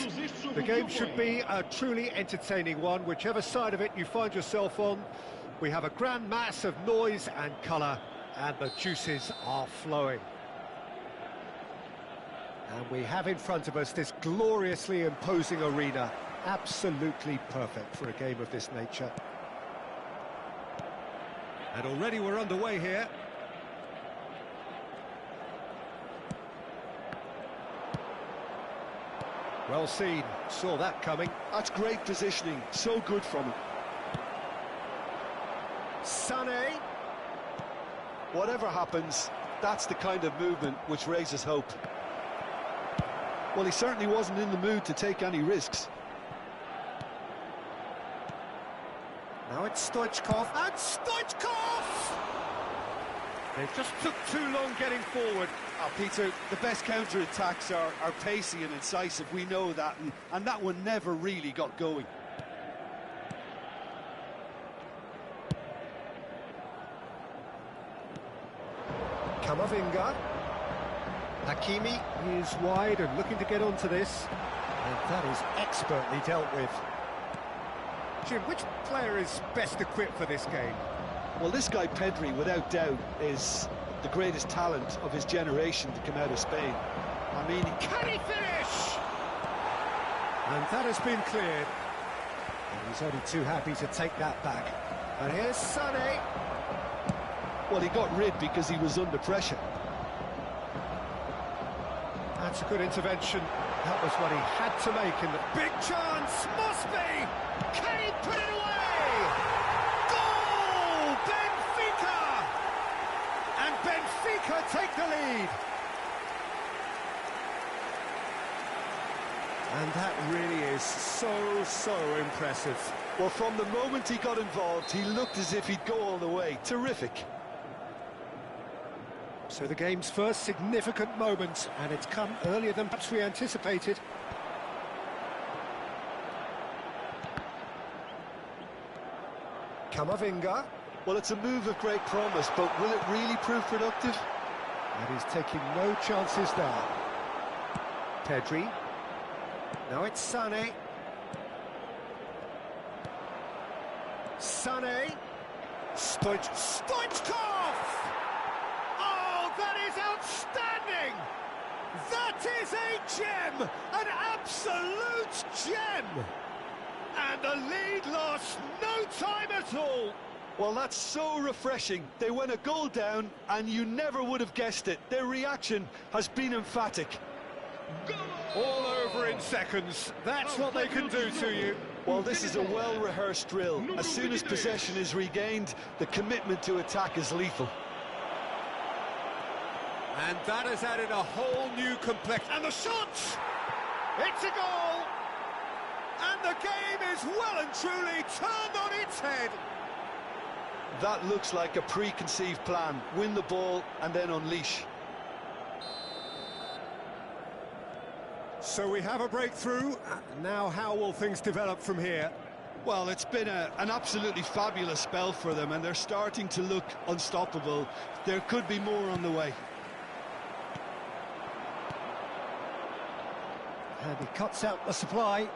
The game should be a truly entertaining one, whichever side of it you find yourself on. We have a grand mass of noise and colour, and the juices are flowing. And we have in front of us this gloriously imposing arena, absolutely perfect for a game of this nature. And already we're underway here. Well seen, saw that coming. That's great positioning, so good from him. Sané. Whatever happens, that's the kind of movement which raises hope. Well, he certainly wasn't in the mood to take any risks. Now it's Stoichkov, and Stoichkov! They just took too long getting forward. Oh, Peter, the best counter-attacks are pacey and incisive, we know that, and that one never really got going. Camavinga. Hakimi is wide and looking to get onto this. And that is expertly dealt with. Jim, which player is best equipped for this game? Well, this guy Pedri, without doubt, is the greatest talent of his generation to come out of Spain. I mean, Can he finish? And that has been cleared. And he's only too happy to take that back. And here's Sané. well, he got rid because he was under pressure. That's a good intervention. That was what he had to make in the big chance. Must be. Can he put it away? Goal! Benfica! And Benfica take the lead. And that really is so impressive. Well, from the moment he got involved, he looked as if he'd go all the way. Terrific. So the game's first significant moment, and it's come earlier than perhaps we anticipated. Camavinga. Well, it's a move of great promise, but will it really prove productive? And he's taking no chances there. Pedri. Now it's Sané. Sané. Stoichkov! Oh, that is outstanding! That is a gem! An absolute gem! And the lead lost no time at all. Well, that's so refreshing. They went a goal down, and you never would have guessed it. Their reaction has been emphatic. All over in seconds. That's what they can do to you. Well, this is a well-rehearsed drill. As soon as possession is regained, the commitment to attack is lethal. And that has added a whole new complexion. And the shot! It's a goal! And the game is well and truly turned on its head. That looks like a preconceived plan. Win the ball and then unleash. So we have a breakthrough. Now how will things develop from here? Well, it's been an absolutely fabulous spell for them, and they're starting to look unstoppable. There could be more on the way. And he cuts out the supply.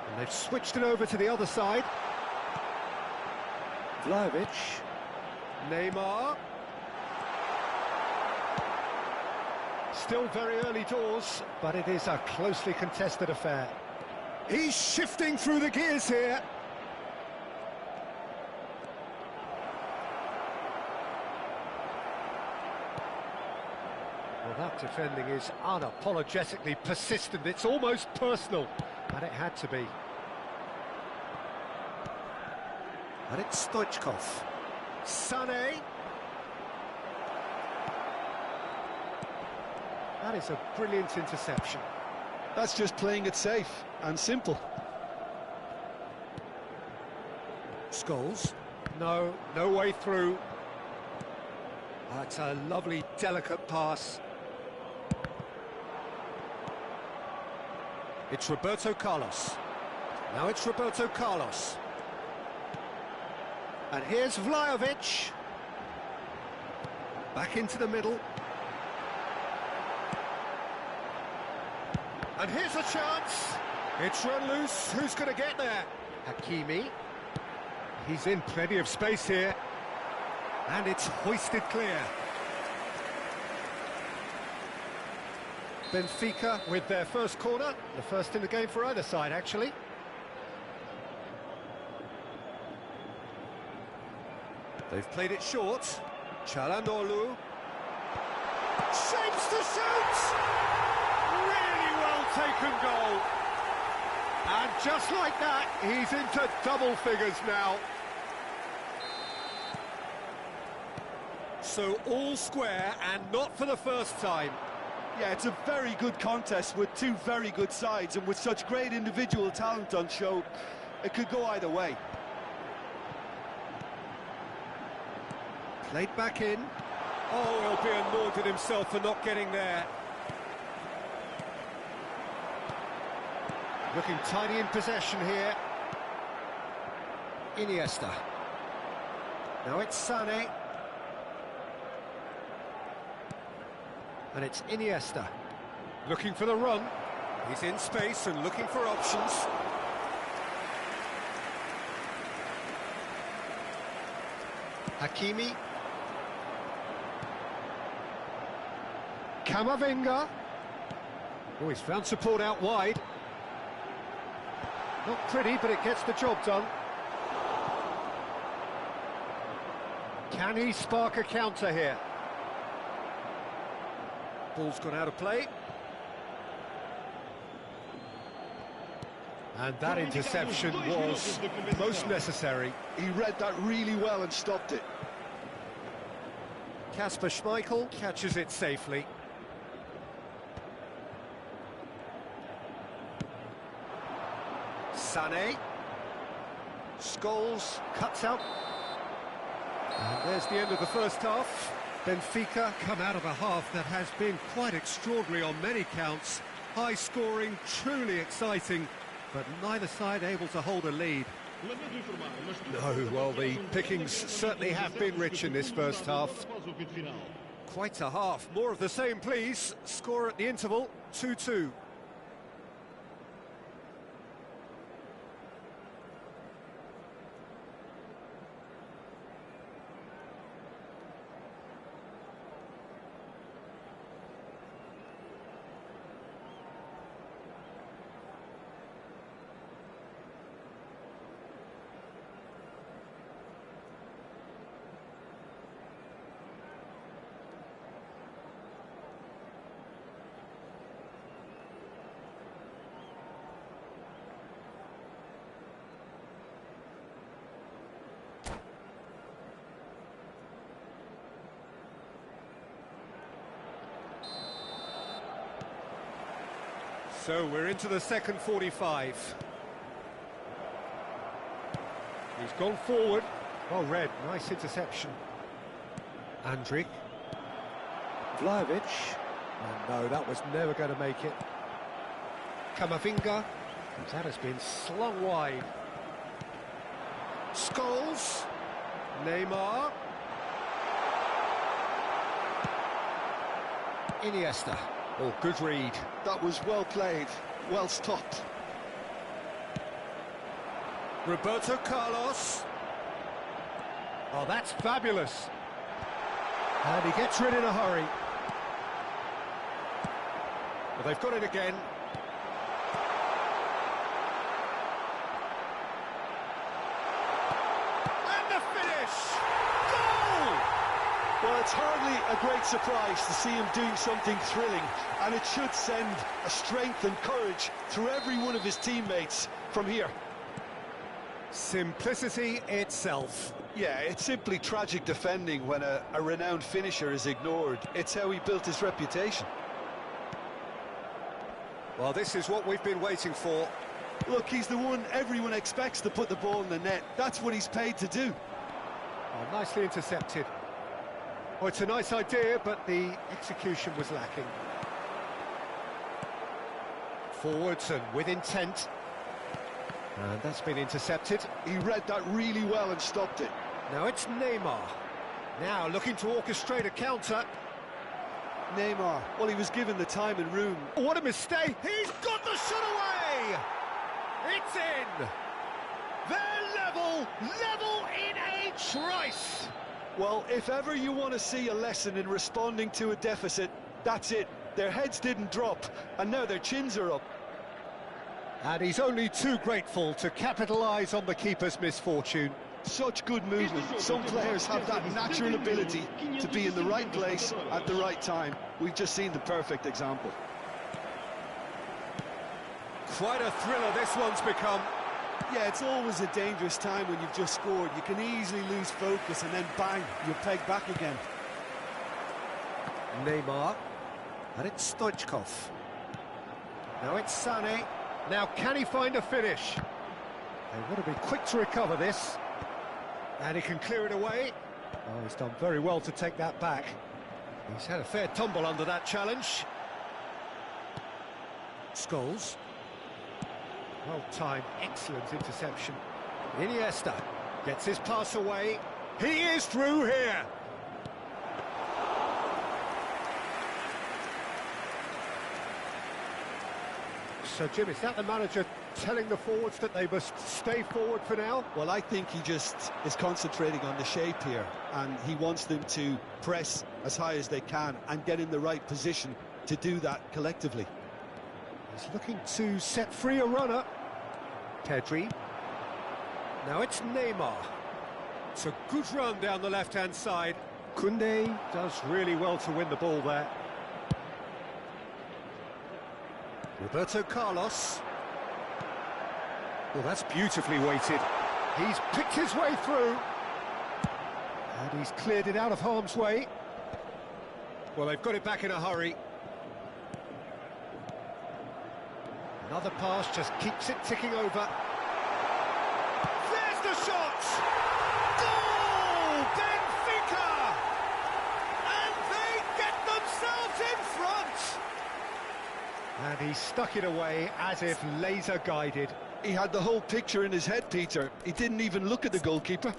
And they've switched it over to the other side. Vlahovic. Neymar. Still very early doors, but it is a closely contested affair. He's shifting through the gears here. Well, that defending is unapologetically persistent. It's almost personal, and it had to be. And it's Stoichkov. Sané. That is a brilliant interception. That's just playing it safe and simple. Scholes. No way through. That's a lovely, delicate pass. It's Roberto Carlos. Now it's Roberto Carlos. And here's Vlahovic. Back into the middle. And here's a chance. It's run loose. Who's going to get there? Hakimi. He's in plenty of space here. And it's hoisted clear. Benfica with their first corner. The first in the game for either side, actually. They've played it short. Çalhanoğlu. Shapes to shoot! Really well taken goal. And just like that, he's into double figures now. So all square, and not for the first time. Yeah, it's a very good contest with two very good sides, and with such great individual talent on show, it could go either way. Played back in. Oh, he'll be annoyed with himself for not getting there. Looking tidy in possession here. Iniesta. Now it's Sané. And it's Iniesta. Looking for the run. He's in space and looking for options. Hakimi. Camavinga. Oh, he's found support out wide. Not pretty, but it gets the job done. Can he spark a counter here? Ball's gone out of play. And that interception was most necessary. He read that really well and stopped it. Kasper Schmeichel catches it safely. Sané. Scholes cuts out. And there's the end of the first half. Benfica come out of a half that has been quite extraordinary on many counts. High scoring, truly exciting, but neither side able to hold a lead. No, well, the pickings certainly have been rich in this first half. Quite a half. More of the same, please. Score at the interval, 2-2. So we're into the second 45. He's gone forward. Well read, nice interception. Andrik. Vlahovic. Oh, no, that was never going to make it. Camavinga. That has been slung wide. Scholes. Neymar. Iniesta. Oh, good read. That was well played, well stopped. Roberto Carlos. Oh, that's fabulous. And he gets rid in a hurry. Well, they've got it again. And the finish! Goal! Well, it's hardly a great surprise to see him doing something thrilling, and it should send a strength and courage through every one of his teammates from here. Simplicity itself. Yeah, it's simply tragic defending when a renowned finisher is ignored. It's how he built his reputation. Well, this is what we've been waiting for. Look, he's the one everyone expects to put the ball in the net. That's what he's paid to do. Oh, nicely intercepted. Oh, it's a nice idea, but the execution was lacking. Forwards and with intent. And that's been intercepted. He read that really well and stopped it. Now it's Neymar. Now looking to orchestrate a counter. Neymar, well, he was given the time and room. Oh, what a mistake! He's got the shot away! It's in! They're level in a trice! Well, if ever you want to see a lesson in responding to a deficit, that's it. Their heads didn't drop, and now their chins are up. And he's only too grateful to capitalise on the keeper's misfortune. Such good movement. Some players have that natural ability to be in the right place at the right time. We've just seen the perfect example. Quite a thriller this one's become. Yeah, it's always a dangerous time when you've just scored. You can easily lose focus and then bang, you're pegged back again. Neymar, and it's Stoichkov. Now it's Sané. Now can he find a finish? They want to be quick to recover this. And he can clear it away. Oh, he's done very well to take that back. He's had a fair tumble under that challenge. Scholes. Well timed, excellent interception. Iniesta gets his pass away. He is through here. So, Jim, is that the manager telling the forwards that they must stay forward for now? Well, I think he just is concentrating on the shape here, and he wants them to press as high as they can and get in the right position to do that collectively. He's looking to set free a runner. Pedri. Now it's Neymar. It's a good run down the left-hand side. Koundé does really well to win the ball there. Roberto Carlos. Well, that's beautifully weighted. He's picked his way through. And he's cleared it out of harm's way. Well, they've got it back in a hurry. Another pass just keeps it ticking over. There's the shot! Goal! Benfica! And they get themselves in front! And he stuck it away as if laser guided. He had the whole picture in his head, Peter. He didn't even look at the goalkeeper.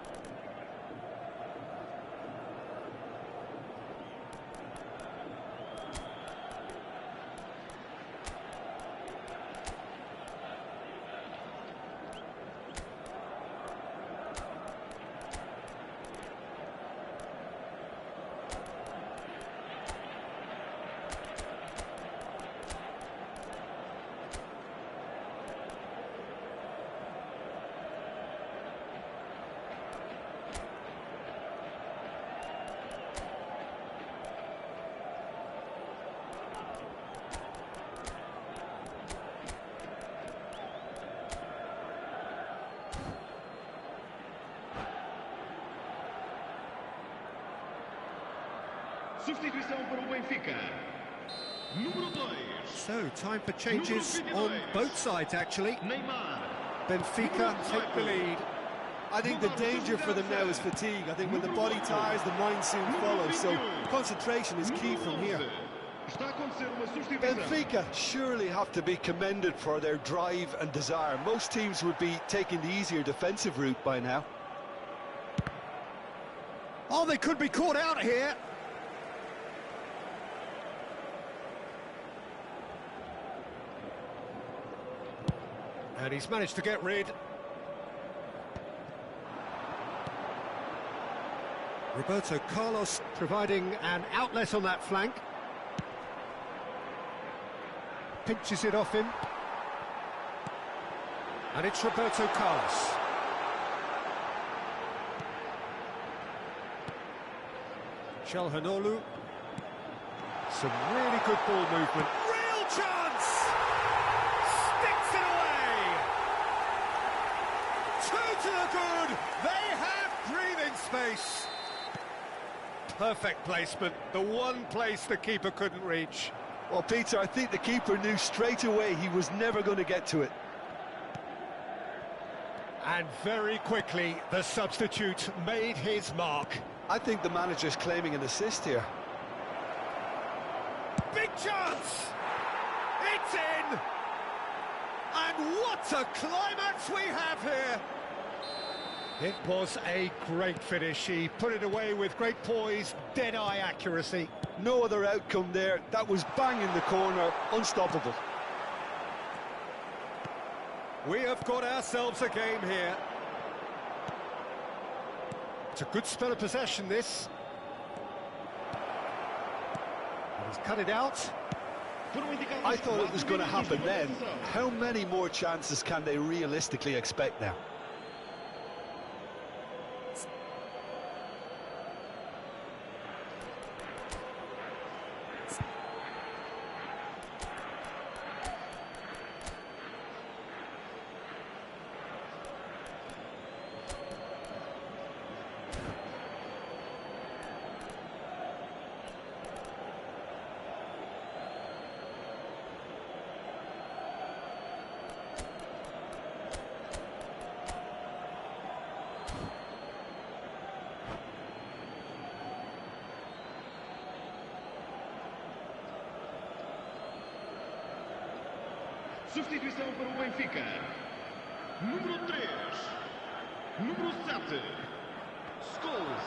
Substituição para o Benfica. Número 2. So, time for changes on both sides, actually. Neymar. Benfica take the lead. I think the danger for them now is fatigue. I think when the body tires, the mind soon follows. So concentration is key from here. Está a acontecer uma substituição. Benfica surely have to be commended for their drive and desire. Most teams would be taking the easier defensive route by now. Oh, they could be caught out here. And he's managed to get rid. Roberto Carlos providing an outlet on that flank. Pinches it off him. And it's Roberto Carlos. Çalhanoğlu. Some really good ball movement. Real chance! Sticks it away! Two to the good! They have breathing space! Perfect placement, the one place the keeper couldn't reach. Well, Peter, I think the keeper knew straight away he was never going to get to it. And very quickly, the substitute made his mark. I think the manager's claiming an assist here. Big chance! It's in! And what a climax we have here! It was a great finish. He put it away with great poise, dead-eye accuracy. No other outcome there. That was bang in the corner, unstoppable. We have got ourselves a game here. It's a good spell of possession, this. And he's cut it out. I thought it was going to happen then. How many more chances can they realistically expect now? Substituição para o Benfica. Número 3. Número 7. Scholes.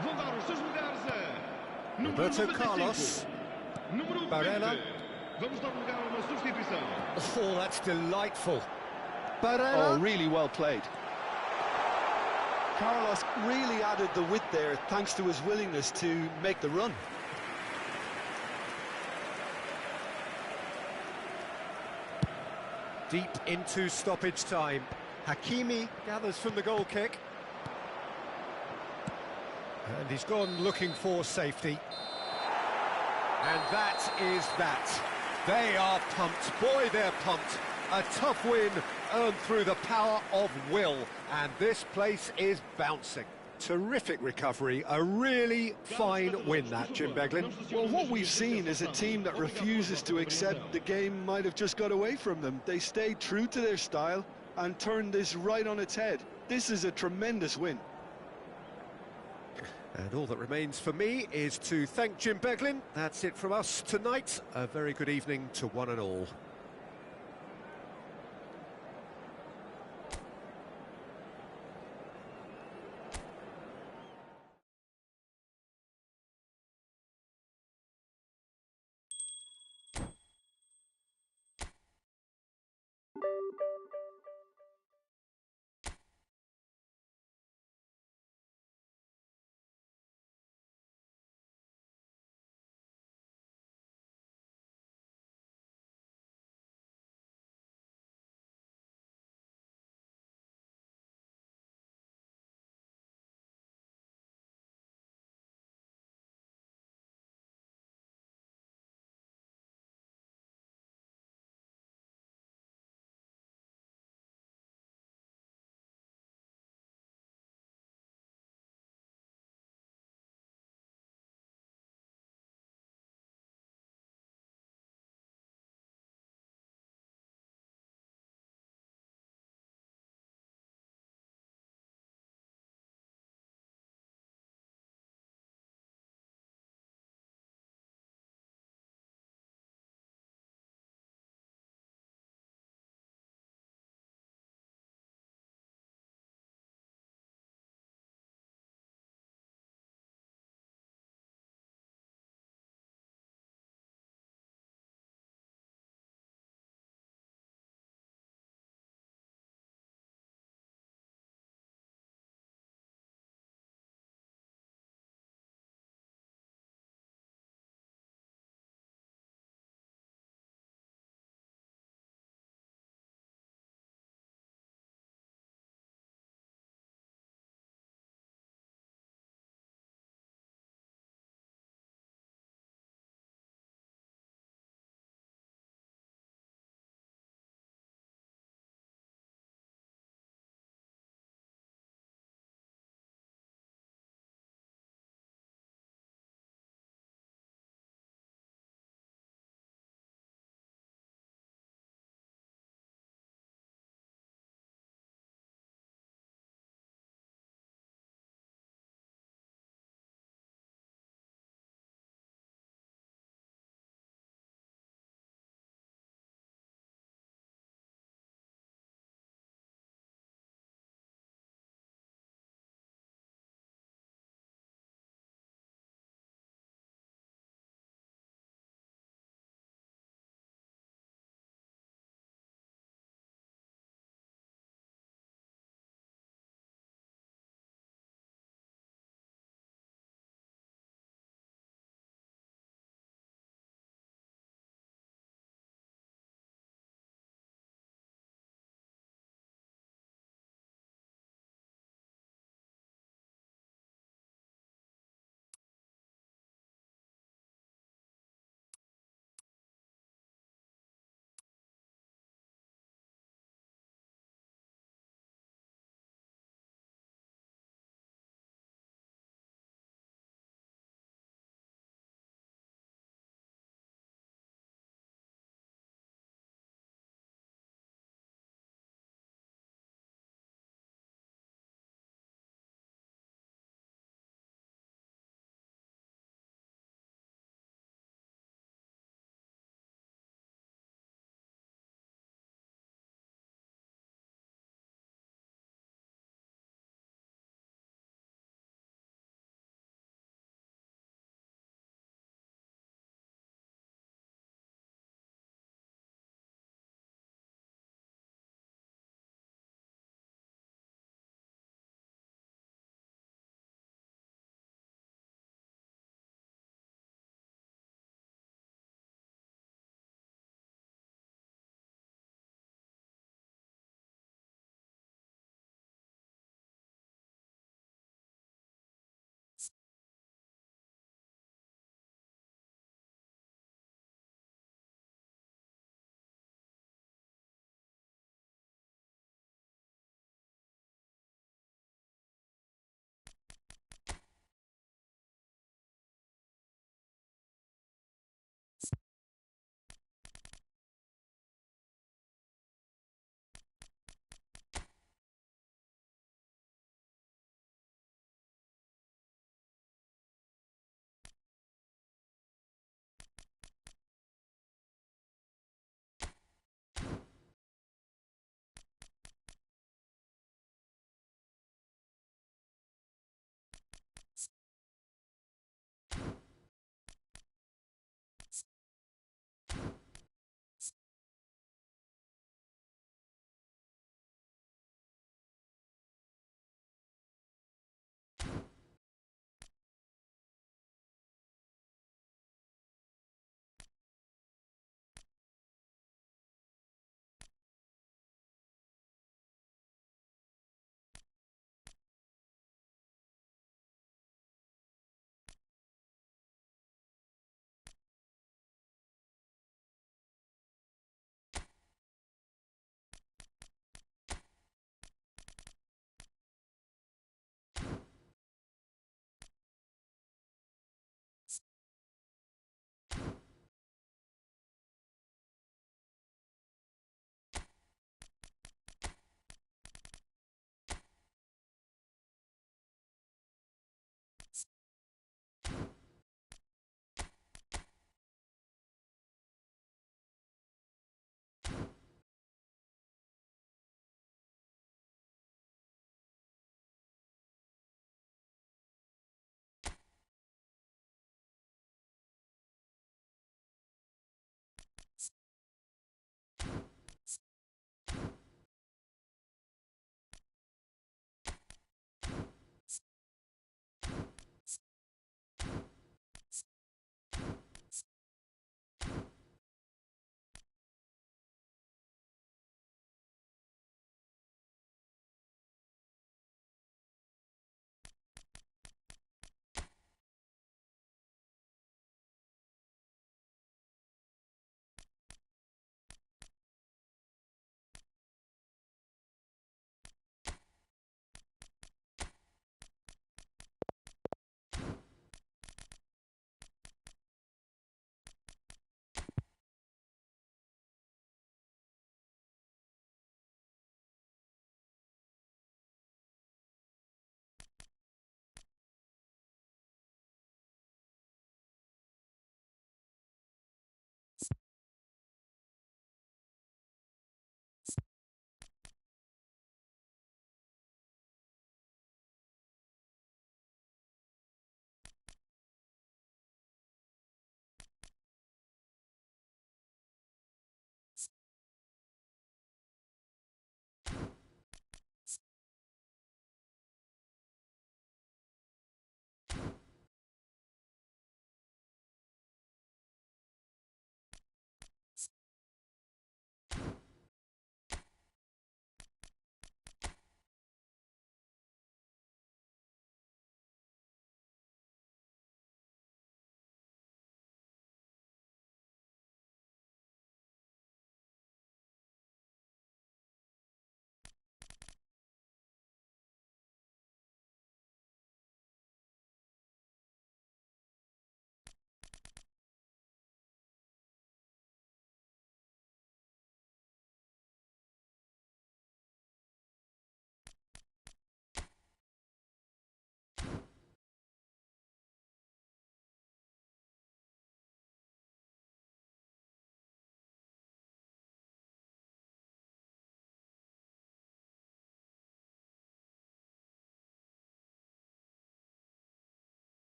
Vão dar os seus lugares a... Número Roberto 95. Carlos. Número 20. Barella. Vamos dar lugar a uma substituição. Oh, that's delightful. Barella. Oh, really well played. Carlos really added the width there thanks to his willingness to make the run. Deep into stoppage time. Hakimi gathers from the goal kick. And he's gone looking for safety. And that is that. They are pumped. Boy, they're pumped. A tough win earned through the power of will. And this place is bouncing. Terrific recovery. A really fine win, that, Jim Beglin. Well, what we've seen is a team that refuses to accept the game might have just got away from them. They stayed true to their style and turned this right on its head. This is a tremendous win. And all that remains for me is to thank Jim Beglin. That's it from us tonight. A very good evening to one and all.